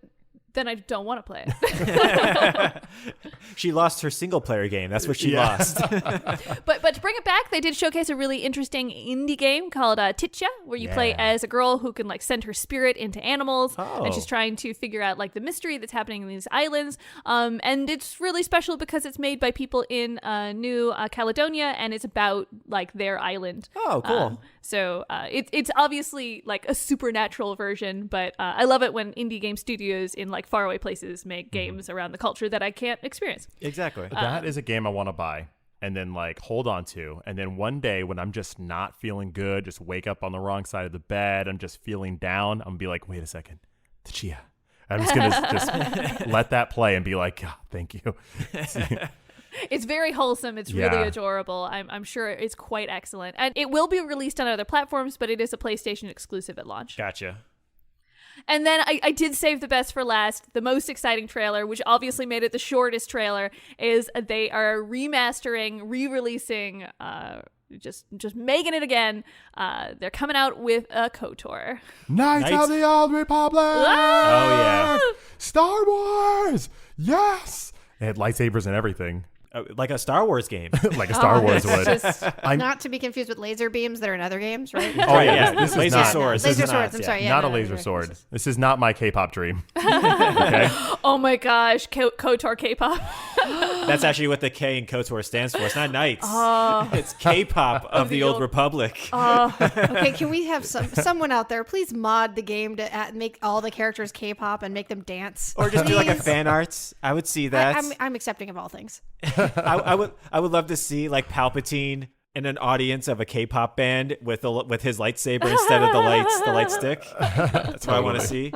then I don't want to play it. She lost her single player game. That's what she lost. But to bring it back, they did showcase a really interesting indie game called Titya, where you play as a girl who can like send her spirit into animals, and she's trying to figure out like the mystery that's happening in these islands. And it's really special because it's made by people in New Caledonia, and it's about like their island. Oh, cool. So it's obviously like a supernatural version, but I love it when indie game studios in like faraway places make games around the culture that I can't experience. Exactly. That is a game I want to buy and then like hold on to. And then one day when I'm just not feeling good, just wake up on the wrong side of the bed, I'm just feeling down, I'm going to be like, wait a second, Tachia. I'm just going to just let that play and be like, oh, thank you. It's very wholesome. It's really adorable. I'm sure it's quite excellent. And it will be released on other platforms, but it is a PlayStation exclusive at launch. Gotcha. And then I did save the best for last. The most exciting trailer, which obviously made it the shortest trailer, is they are remastering, re-releasing, just making it again. They're coming out with a KOTOR. Knights of the Old Republic! Oh, yeah. Star Wars! Yes! They had lightsabers and everything. Like a Star Wars game. Like a Star Wars would. Not to be confused with laser beams that are in other games, right? Oh, yeah. This is laser not, swords. Laser swords. I'm sorry. Yeah, not a laser sword. This is not my K-pop dream. Okay? Oh my gosh. KOTOR K-pop. That's actually what the K in KOTOR stands for. It's not Knights. It's K-pop of the Old Republic. Okay, can we have someone out there please mod the game to make all the characters K-pop and make them dance? Or just do like a fan arts. I would see that. I'm accepting of all things. I would love to see like Palpatine in an audience of a K-pop band with his lightsaber instead of the light stick. That's what I want to see.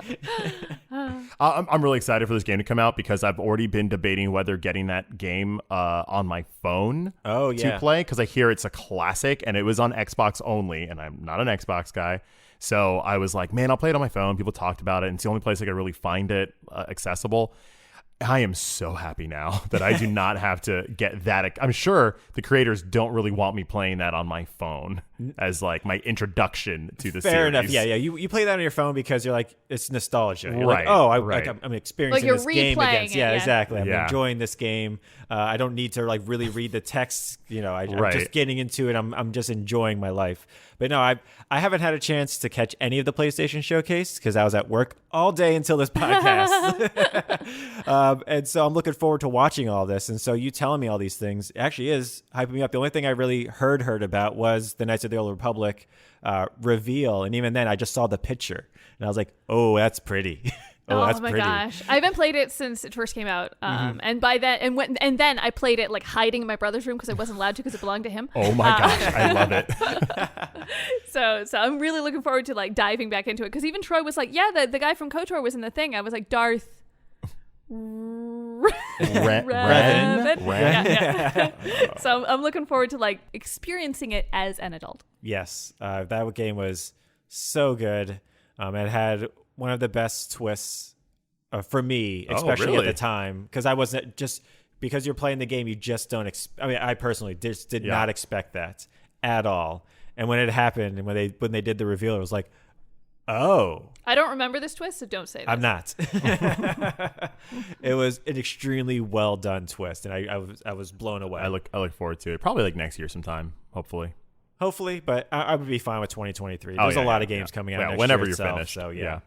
I'm really excited for this game to come out because I've already been debating whether getting that game on my phone to play because I hear it's a classic and it was on Xbox only, and I'm not an Xbox guy. So I was like, man, I'll play it on my phone. People talked about it, and it's the only place I could really find it accessible. I am so happy now that I do not have to get that. I'm sure the creators don't really want me playing that on my phone as like my introduction to the series. Fair enough. Yeah. You play that on your phone because you're like, it's nostalgia. You're right. Like, oh, I'm experiencing you're this game again. replaying it, Yeah, exactly. I'm Yeah. enjoying this game. I don't need to like really read the text. I'm Right. just getting into it. I'm just enjoying my life. But no, I haven't had a chance to catch any of the PlayStation Showcase because I was at work all day until this podcast. And so I'm looking forward to watching all this. And so you telling me all these things actually is hyping me up. The only thing I really heard about was the Knights of the Old Republic reveal. And even then I just saw the picture and I was like, oh, that's pretty. That's my pretty. gosh. I haven't played it since it first came out. And by that, and then I played it like hiding in my brother's room because I wasn't allowed to because it belonged to him. Oh my gosh, I love it. So I'm really looking forward to like diving back into it because even Troy was like, yeah, the guy from KOTOR was in the thing. I was like, Darth. Revan? Yeah. So I'm looking forward to like experiencing it as an adult. Yes, that game was so good. It had one of the best twists for me, especially really? at the time, because I wasn't just because you're playing the game, you just don't. I personally just did not expect that at all. And when it happened, and when they did the reveal, it was like, oh. I don't remember this twist, so don't say this. I'm not. It was an extremely well done twist, and I was blown away. I look forward to it. Probably like next year sometime, hopefully. Hopefully, but I would be fine with 2023. There's a lot of games coming out next whenever year you're itself, finished. So yeah.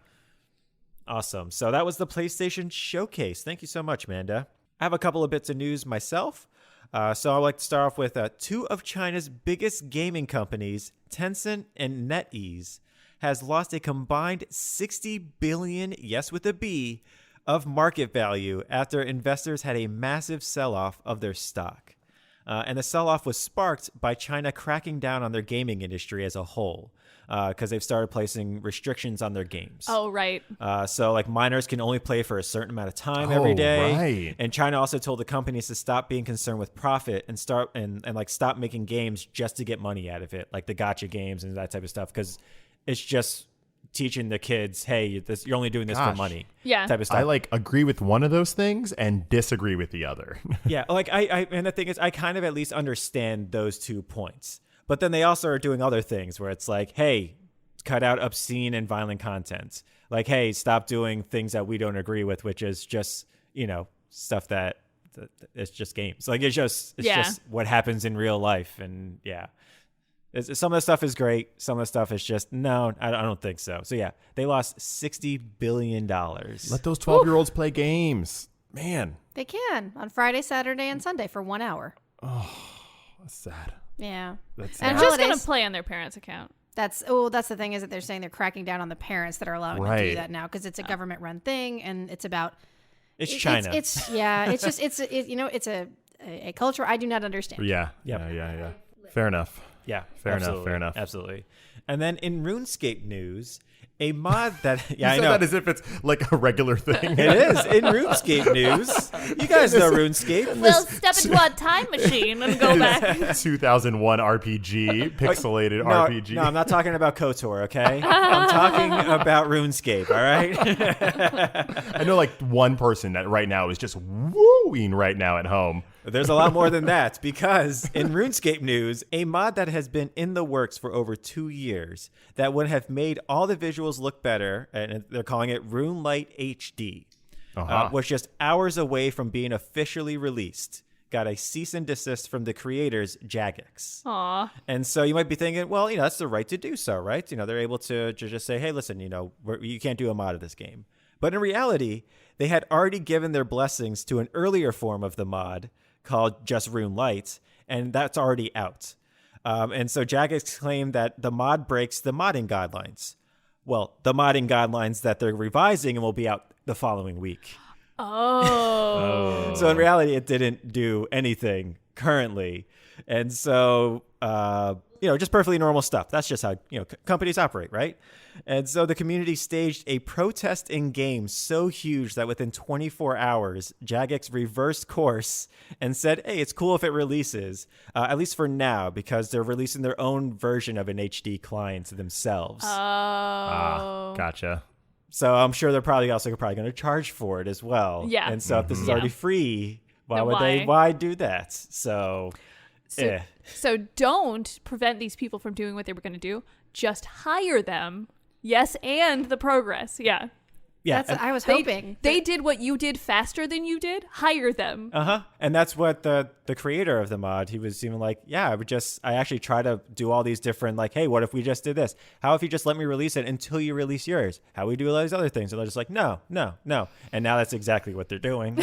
Awesome. So that was the PlayStation Showcase. Thank you so much, Manda. I have a couple of bits of news myself. So I'd like to start off with two of China's biggest gaming companies, Tencent and NetEase, has lost a combined 60 billion, yes with a B, of market value after investors had a massive sell-off of their stock. And the sell-off was sparked by China cracking down on their gaming industry as a whole, because they've started placing restrictions on their games. Oh, right. So like minors can only play for a certain amount of time every day. Right. And China also told the companies to stop being concerned with profit and start stop making games just to get money out of it, like the gacha games and that type of stuff, because it's just teaching the kids, hey, you're only doing this for money. Yeah. Type of stuff. I agree with one of those things and disagree with the other. Yeah, and the thing is, I kind of at least understand those 2 points. But then they also are doing other things where it's like, hey, cut out obscene and violent content. Like, hey, stop doing things that we don't agree with, which is just, stuff that it's just games. Like, it's just what happens in real life. And yeah. Some of the stuff is great. Some of the stuff is just, no, I don't think so. So yeah, they lost $60 billion. Let those 12-year-olds play games. Man. They can on Friday, Saturday, and Sunday for 1 hour. Oh, that's sad. Yeah. That's And They're just holidays- going to play on their parents' account. That's the thing is that they're saying they're cracking down on the parents that are allowing them to do Right. that now because it's a government run thing and it's about It's China. It's a culture I do not understand. Yeah. Yep. Yeah. Fair enough. Yeah, Fair absolutely. enough. Absolutely. And then in RuneScape news, a mod that You said that as if it's like a regular thing. It is in RuneScape news. You guys know RuneScape. We'll step into a time machine and go back. 2001 RPG, pixelated RPG. No, I'm not talking about KOTOR, okay? I'm talking about RuneScape, all right? I know like one person that right now is just wooing right now at home. There's a lot more than that, because in RuneScape news, a mod that has been in the works for over 2 years that would have made all the visuals look better, and they're calling it RuneLite HD, was just hours away from being officially released. Got a cease and desist from the creators, Jagex. Aw. And so you might be thinking, well, that's the right to do so, right? They're able to just say, hey, listen, you can't do a mod of this game. But in reality, they had already given their blessings to an earlier form of the mod called just RuneLite, and that's already out. And so Jagex claimed that the mod breaks the modding guidelines. Well, the modding guidelines that they're revising and will be out the following week. Oh. So in reality, it didn't do anything currently. And so, just perfectly normal stuff. That's just how, companies operate, right? And so the community staged a protest in game so huge that within 24 hours, Jagex reversed course and said, hey, it's cool if it releases, at least for now, because they're releasing their own version of an HD client themselves. Oh. Gotcha. So I'm sure they're probably going to charge for it as well. Yeah. And so if this is already free, Then why do that? So don't prevent these people from doing what they were going to do. Just hire them. Yes, and the progress. Yeah. Yeah. I was hoping. They did what you did faster than you did. Hire them. And that's what the creator of the mod, he was even like, yeah, I actually try to do all these different, like, hey, what if we just did this? How if you just let me release it until you release yours? How we do all these other things? And they're just like, no. And now that's exactly what they're doing.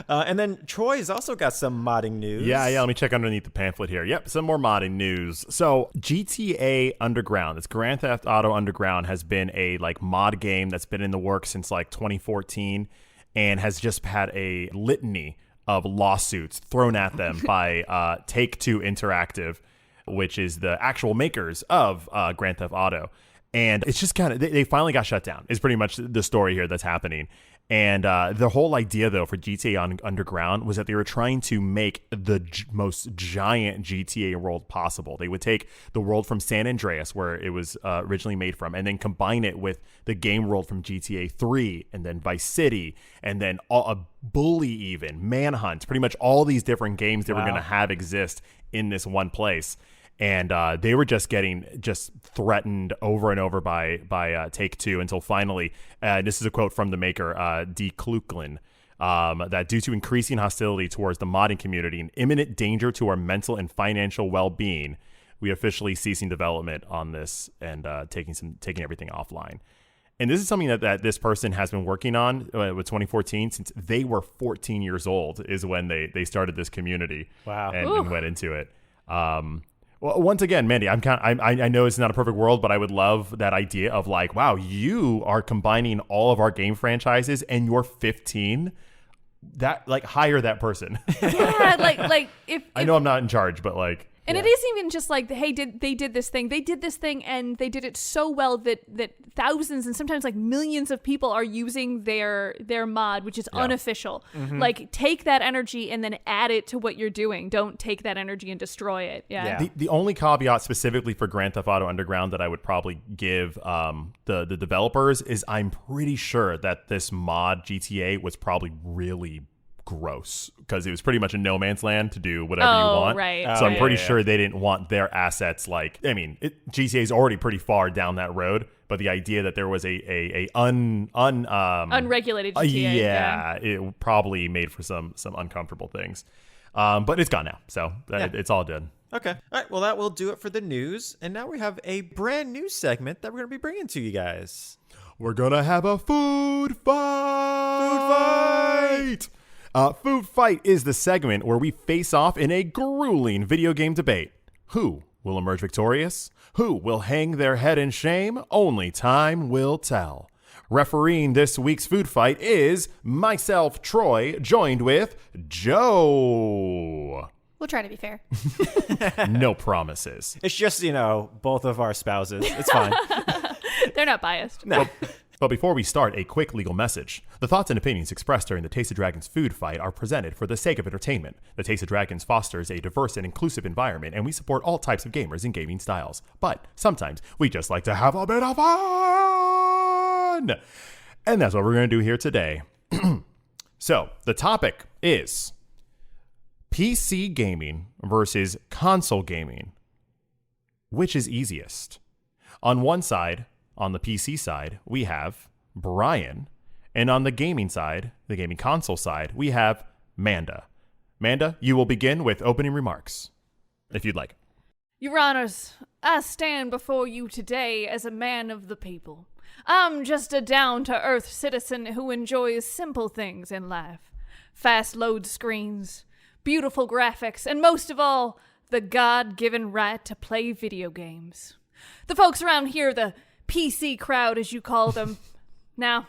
And then Troy's also got some modding news. Yeah. Let me check underneath the pamphlet here. Yep, some more modding news. So GTA Underground, it's Grand Theft Auto Underground, has been a mod game that's been in the works since 2014 and has just had a litany of lawsuits thrown at them by Take-Two Interactive, which is the actual makers of Grand Theft Auto. And it's just kind of, they finally got shut down is pretty much the story here that's happening. And the whole idea, though, for GTA Underground was that they were trying to make the most giant GTA world possible. They would take the world from San Andreas, where it was originally made from, and then combine it with the game world from GTA 3, and then Vice City, and then a Bully even, Manhunt, pretty much all these different games they were going to have exist in this one place. And they were just getting threatened over and over by Take-Two until finally, this is a quote from the maker, D. Kluklin, that due to increasing hostility towards the modding community and imminent danger to our mental and financial well-being, we officially ceasing development on this and taking everything offline. And this is something that this person has been working on with 2014 since they were 14 years old is when they started this community. Wow. And went into it. Well, once again, Mandy, I know it's not a perfect world, but I would love that idea of like, wow, you are combining all of our game franchises and you're 15. That like hire that person. Yeah, like if I know I'm not in charge, but like. And it isn't even just like, hey, they did this thing, and they did it so well that thousands and sometimes like millions of people are using their mod, which is unofficial. Mm-hmm. Like, take that energy and then add it to what you're doing. Don't take that energy and destroy it. Yeah. The only caveat specifically for Grand Theft Auto Underground that I would probably give the developers is I'm pretty sure that this mod GTA was probably really gross because it was pretty much a no man's land to do whatever you want. Right. So I'm pretty sure they didn't want their assets like, I mean, GTA is already pretty far down that road, but the idea that there was a unregulated GTA. It probably made for some uncomfortable things. But it's gone now, so it's all done. Okay. All right. Well, that will do it for the news. And now we have a brand new segment that we're going to be bringing to you guys. We're going to have a food fight! Food Fight is the segment where we face off in a grueling video game debate. Who will emerge victorious? Who will hang their head in shame? Only time will tell. Refereeing this week's food fight is myself, Troy, joined with Joe. We'll try to be fair. No promises. It's just, both of our spouses. It's fine. They're not biased. No. But before we start, a quick legal message. The thoughts and opinions expressed during the Taste of Dragons food fight are presented for the sake of entertainment. The Taste of Dragons fosters a diverse and inclusive environment, and we support all types of gamers and gaming styles. But sometimes we just like to have a bit of fun! And that's what we're going to do here today. So, the topic is PC gaming versus console gaming. Which is easiest? On one side, on the PC side, we have Brian. And on the gaming side, the gaming console side, we have Manda. Manda, you will begin with opening remarks, if you'd like. Your Honors, I stand before you today as a man of the people. I'm just a down-to-earth citizen who enjoys simple things in life. Fast load screens, beautiful graphics, and most of all, the God-given right to play video games. The folks around here, the PC crowd, as you call them. Now,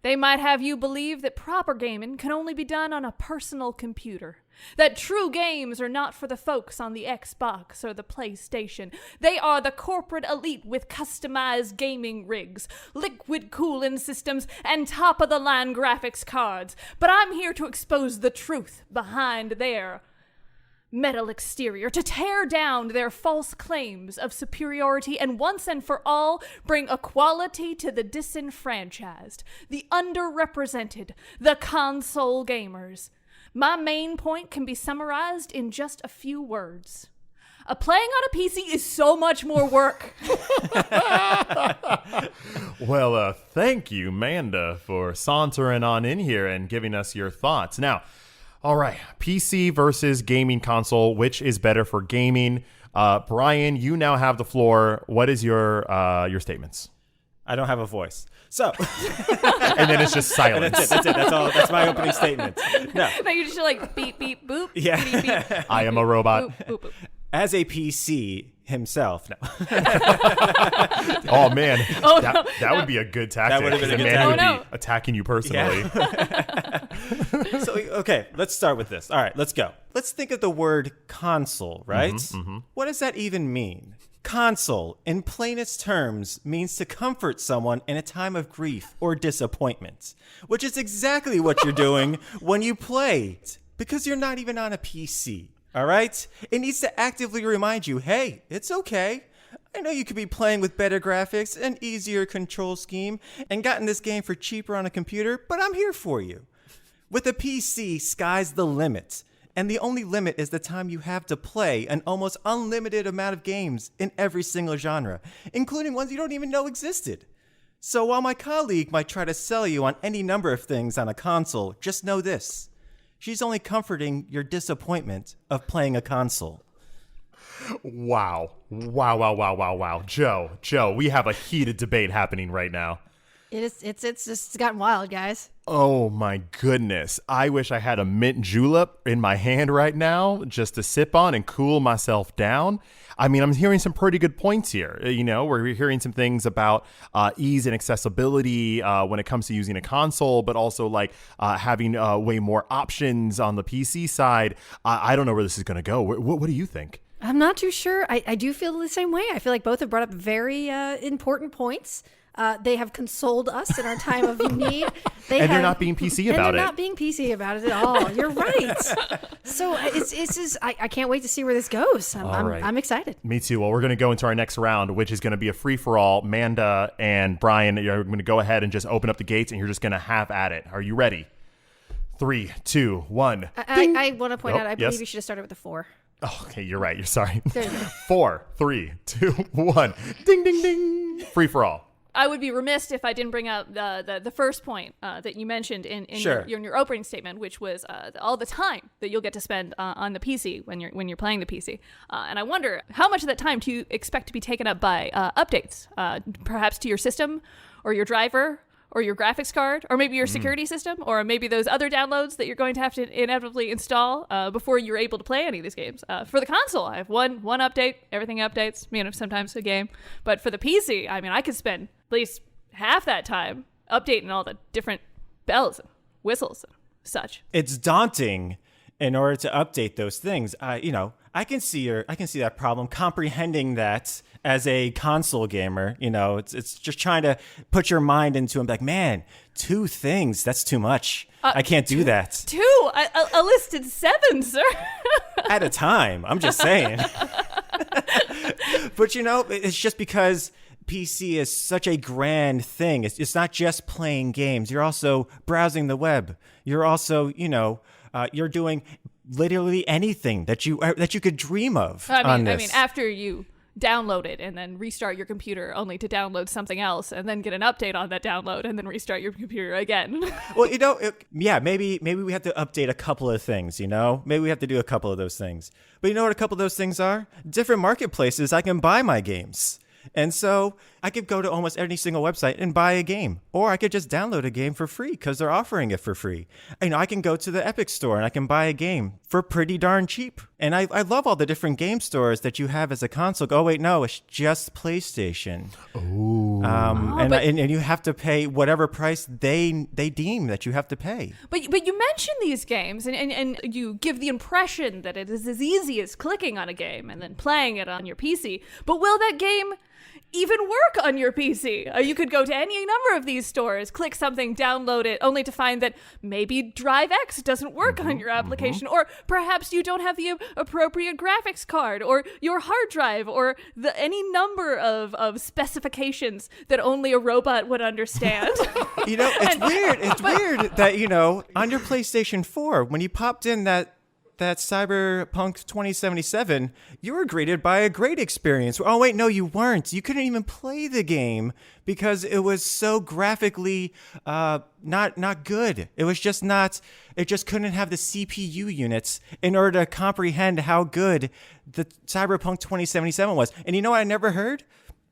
they might have you believe that proper gaming can only be done on a personal computer. That true games are not for the folks on the Xbox or the PlayStation. They are the corporate elite with customized gaming rigs, liquid cooling systems, and top-of-the-line graphics cards. But I'm here to expose the truth behind their metal exterior, to tear down their false claims of superiority and once and for all bring equality to the disenfranchised, the underrepresented, the console gamers. My main point can be summarized in just a few words. Playing on a PC is so much more work. Well, thank you, Manda, for sauntering on in here and giving us your thoughts. Now, all right, PC versus gaming console, which is better for gaming? Brian, you now have the floor. What is your statements? I don't have a voice. So. And then it's just silence. That's it. That's all. That's my opening statement. No, you just like beep, beep, boop. Yeah. Beep, beep. I am a robot. Boop, boop, boop. As a PC himself. No. Oh, man. Oh, that would be a good tactic. That would have been a good man tactic. would be attacking you personally. Yeah. So, okay, let's start with this. All right, let's go. Let's think of the word console, right? Mm-hmm. What does that even mean? Console, in plainest terms, means to comfort someone in a time of grief or disappointment, which is exactly what you're doing when you play, because you're not even on a PC, all right? It needs to actively remind you, hey, it's okay. I know you could be playing with better graphics, an easier control scheme, and gotten this game for cheaper on a computer, but I'm here for you. With a PC, sky's the limit. And the only limit is the time you have to play an almost unlimited amount of games in every single genre, including ones you don't even know existed. So while my colleague might try to sell you on any number of things on a console, just know this. She's only comforting your disappointment of playing a console. Wow. Joe, we have a heated debate happening right now. It's just gotten wild, guys. Oh my goodness. I wish I had a mint julep in my hand right now just to sip on and cool myself down. I mean, I'm hearing some pretty good points here. You know, we're hearing some things about ease and accessibility when it comes to using a console, but also like having way more options on the PC side. I don't know where this is going to go. What do you think? I'm not too sure. I do feel the same way. I feel like both have brought up very important points. They have consoled us in our time of need. They're not being PC about it. They're not being PC about it at all. You're right. So it's just, I can't wait to see where this goes. I'm excited. Me too. Well, we're going to go into our next round, which is going to be a free-for-all. Manda and Brian, you're going to go ahead and just open up the gates, and you're just going to have at it. Are you ready? 3, 2, 1. I want to point out, I believe yes? you should have started with a 4. Oh, okay, you're right. You're sorry. There you go. 4, 3, 2, 1. Ding, ding, ding. Free-for-all. I would be remiss if I didn't bring up the first point that you mentioned in Sure. your opening statement, which was all the time that you'll get to spend on the PC when you're playing the PC. And I wonder, how much of that time do you expect to be taken up by updates, perhaps to your system or your driver or your graphics card, or maybe your security system, or maybe those other downloads that you're going to have to inevitably install before you're able to play any of these games. For the console, I have one update, everything updates, sometimes a game. But for the PC, I mean, I could spend at least half that time updating all the different bells and whistles and such. It's daunting in order to update those things. I can see that problem, comprehending that as a console gamer. It's just trying to put your mind into it, like, man, 2 things, that's too much. I can't do that. 2? A listed 7, sir. At a time, I'm just saying. But it's just because PC is such a grand thing. It's not just playing games. You're also browsing the web. You're also, you're doing literally anything that you could dream of. I mean, after you download it and then restart your computer only to download something else and then get an update on that download and then restart your computer again. Well, maybe we have to update a couple of things, Maybe we have to do a couple of those things. But you know what a couple of those things are? Different marketplaces I can buy my games. And so I could go to almost any single website and buy a game, or I could just download a game for free because they're offering it for free. I can go to the Epic Store and I can buy a game for pretty darn cheap. And I love all the different game stores that you have as a console. Oh, wait, no, it's just PlayStation. Ooh. And you have to pay whatever price they deem that you have to pay. But you mention these games and you give the impression that it is as easy as clicking on a game and then playing it on your PC. But will that game even work on your PC? You could go to any number of these stores, click something, download it, only to find that maybe DriveX doesn't work on your application, or perhaps you don't have the appropriate graphics card, or your hard drive, or any number of specifications that only a robot would understand. It's weird. It's weird that, on your PlayStation 4, when you popped in that Cyberpunk 2077, you were greeted by a great experience. Oh, wait, no, you weren't. You couldn't even play the game because it was so graphically not good. It was just not, it just couldn't have the CPU units in order to comprehend how good the Cyberpunk 2077 was. And you know what I never heard?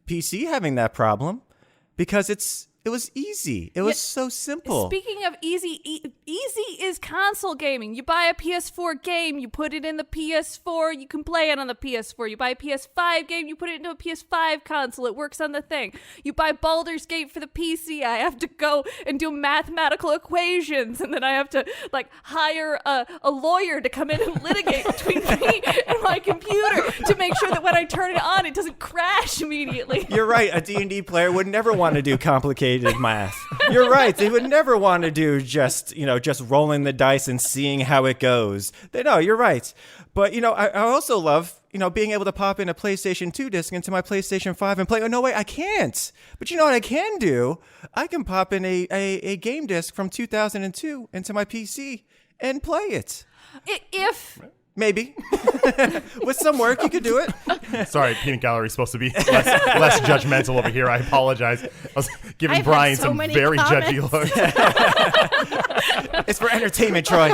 PC having that problem, because it's It was easy. It was so simple. Speaking of easy, easy is console gaming. You buy a PS4 game, you put it in the PS4, you can play it on the PS4. You buy a PS5 game, you put it into a PS5 console, it works on the thing. You buy Baldur's Gate for the PC, I have to go and do mathematical equations, and then I have to like hire a lawyer to come in and litigate between me and my computer to make sure that when I turn it on, it doesn't crash immediately. You're right. A D&D player would never want to do complicated math. You're right. They would never want to do just rolling the dice and seeing how it goes. No, you're right. But, I also love, being able to pop in a PlayStation 2 disc into my PlayStation 5 and play. Oh, no, wait, I can't. But you know what I can do? I can pop in a game disc from 2002 into my PC and play it. If... Maybe. With some work, you could do it. Sorry, Peanut Gallery is supposed to be less judgmental over here. I apologize. I was giving I've Brian had so some many very comments. judgy looks. It's for entertainment, Troy.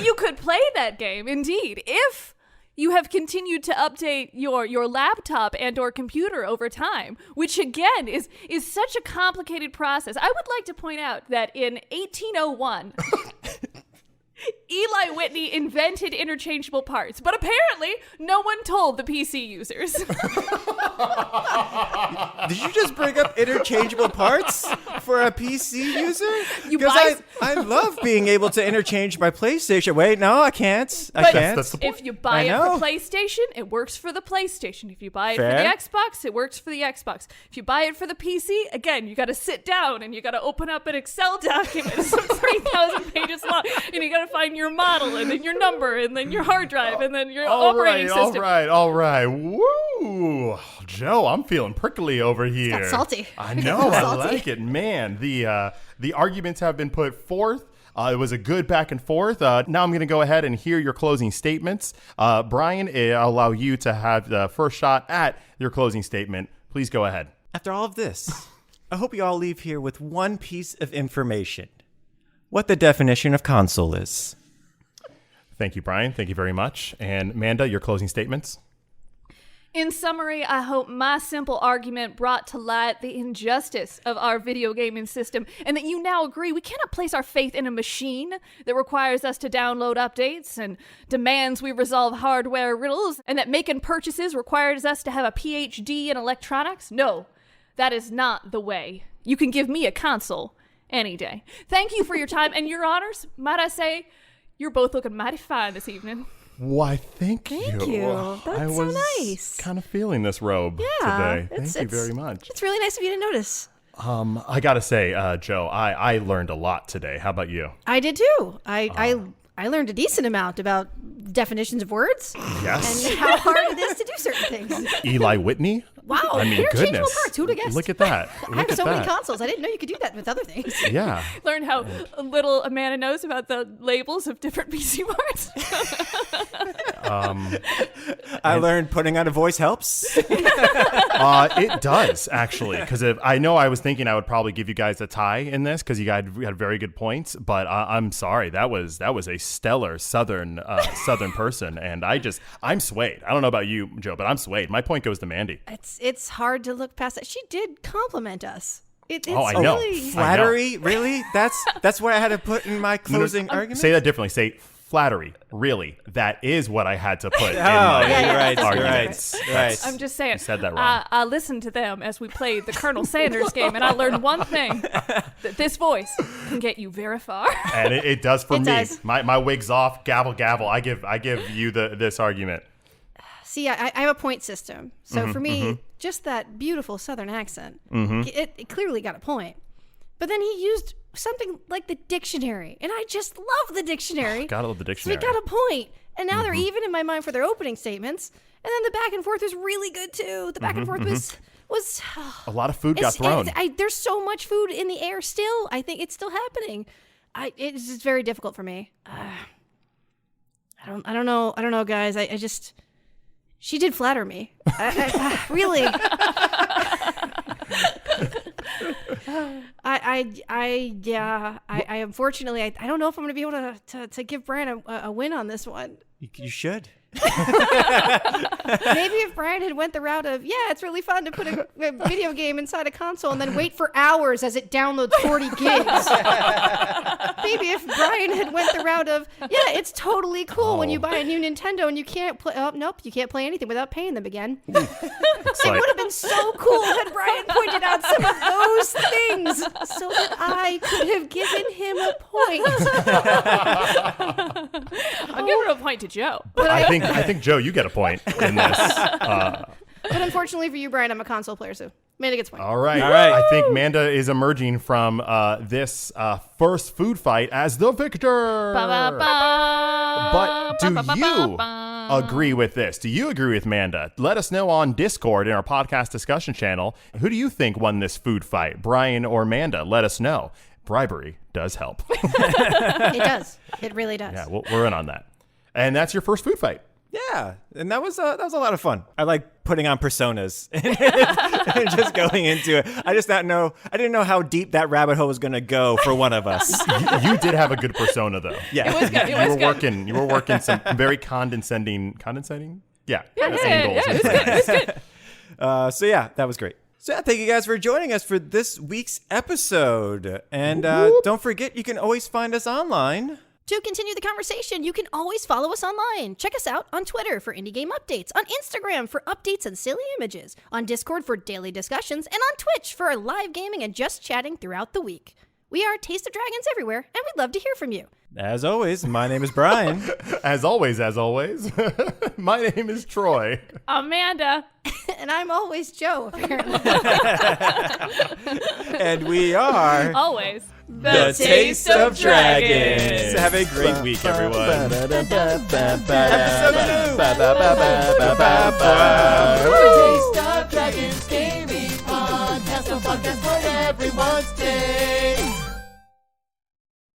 You could play that game, indeed, if you have continued to update your laptop and or computer over time, which again is such a complicated process. I would like to point out that in 1801, Eli Whitney invented interchangeable parts, but apparently no one told the PC users. Did you just bring up interchangeable parts for a PC user? You Because buy- I love being able to interchange my PlayStation. Wait, no, I can't. I But can't. That's the point. if you buy I it know. for PlayStation, it works for the PlayStation. If you buy it Fair. for the Xbox, it works for the Xbox. If you buy it for the PC, again, you got to sit down and you got to open up an Excel document, some 3,000 pages long, and you got to find your model and then your number and then your hard drive and then your operating system. All right. Woo! Joe, I'm feeling prickly over here. got salty. I know. I Salty. like it. Man, the arguments have been put forth. It was a good back and forth. Now I'm going to go ahead and hear your closing statements. Brian, I'll allow you to have the first shot at your closing statement. Please go ahead. After all of this, I hope you all leave here with one piece of information. What the definition of console is. Thank you, Brian. Thank you very much. And Amanda, your closing statements. In summary, I hope my simple argument brought to light the injustice of our video gaming system and that you now agree we cannot place our faith in a machine that requires us to download updates and demands we resolve hardware riddles and that making purchases requires us to have a PhD in electronics. No, that is not the way. You can give me a console any day. Thank you for your time and your honors. Might I say, you're both looking mighty fine this evening. Why, thank you. That's I so was nice. kind of feeling this robe today. Thank you very much. It's really nice of you to notice. I gotta say, Joe, I learned a lot today. How about you? I did too. I learned a decent amount about definitions of words Yes. and how hard it is to do certain things. Eli Whitney? Wow, I mean, interchangeable goodness. parts. Who'd have guessed? Look at that. I Look have at so that. many consoles. I didn't know you could do that with other things. Yeah. Learn how little Amanda knows about the labels of different PC parts. I learned putting on a voice helps. It does, actually, because I know I was thinking I would probably give you guys a tie in this because you guys had very good points, but I'm sorry. That was a stellar Southern person, and I'm swayed. I don't know about you, Joe, but I'm swayed. My point goes to Mandy. It's hard to look past that. She did compliment us. It's I know. really Flattery? Really? That's what I had to put in my closing argument? Say that differently. Say flattery. Really, that is what I had to put in Oh, my yeah, you're right. You're arguments. right. Right. I'm just saying. You said that wrong. I listened to them as we played the Colonel Sanders game, and I learned one thing: that this voice can get you very far. And it does for It me. does. My wig's off. Gavel, gavel. I give you this argument. See, I have a point system. So for me, just that beautiful Southern accent, it clearly got a point. But then he used something like the dictionary, and I just love the dictionary. Gotta love the dictionary. So he got a point. And now they're even in my mind for their opening statements. And then the back and forth was really good too. The back and forth was A lot of food got thrown. there's so much food in the air still. I think it's still happening. It's just very difficult for me. I don't know, guys. I just she did flatter me. Really. Unfortunately, I don't know if I'm going to be able to give Brian a win on this one. You should. Maybe if Brian had went the route of, it's really fun to put a video game inside a console and then wait for hours as it downloads 40 gigs. Maybe if Brian had went the route of, it's totally cool when you buy a new Nintendo and you can't play, you can't play anything without paying them again. It would have been so cool had Brian pointed out some of those things so that I could have given him a point. I'll give her a point to Joe. But I think Joe, you get a point in this. But unfortunately for you, Brian, I'm a console player, so Manda gets a point. All right. I think Manda is emerging from this first food fight as the victor. But do you agree with this? Do you agree with Manda? Let us know on Discord in our podcast discussion channel. Who do you think won this food fight, Brian or Manda? Let us know. Bribery does help. It does. It really does. Yeah, we're in on that. And that's your first food fight. Yeah, and that was a lot of fun. I like putting on personas and just going into it. I didn't know how deep that rabbit hole was going to go for one of us. You did have a good persona, though. Yeah, it was good. You were working some very condescending. Yeah. It was good. So yeah, that was great. So yeah, thank you guys for joining us for this week's episode. And don't forget, you can always find us online. To continue the conversation, you can always follow us online. Check us out on Twitter for indie game updates, on Instagram for updates and silly images, on Discord for daily discussions, and on Twitch for our live gaming and just chatting throughout the week. We are Taste of Dragons everywhere, and we'd love to hear from you. As always, my name is Brian. As always, my name is Troy. Amanda. And I'm always Joe, apparently. And we are... Always. The Taste of Dragons. Have a great week, everyone. The Taste of Dragons gaming podcast, a podcast for everyone's taste.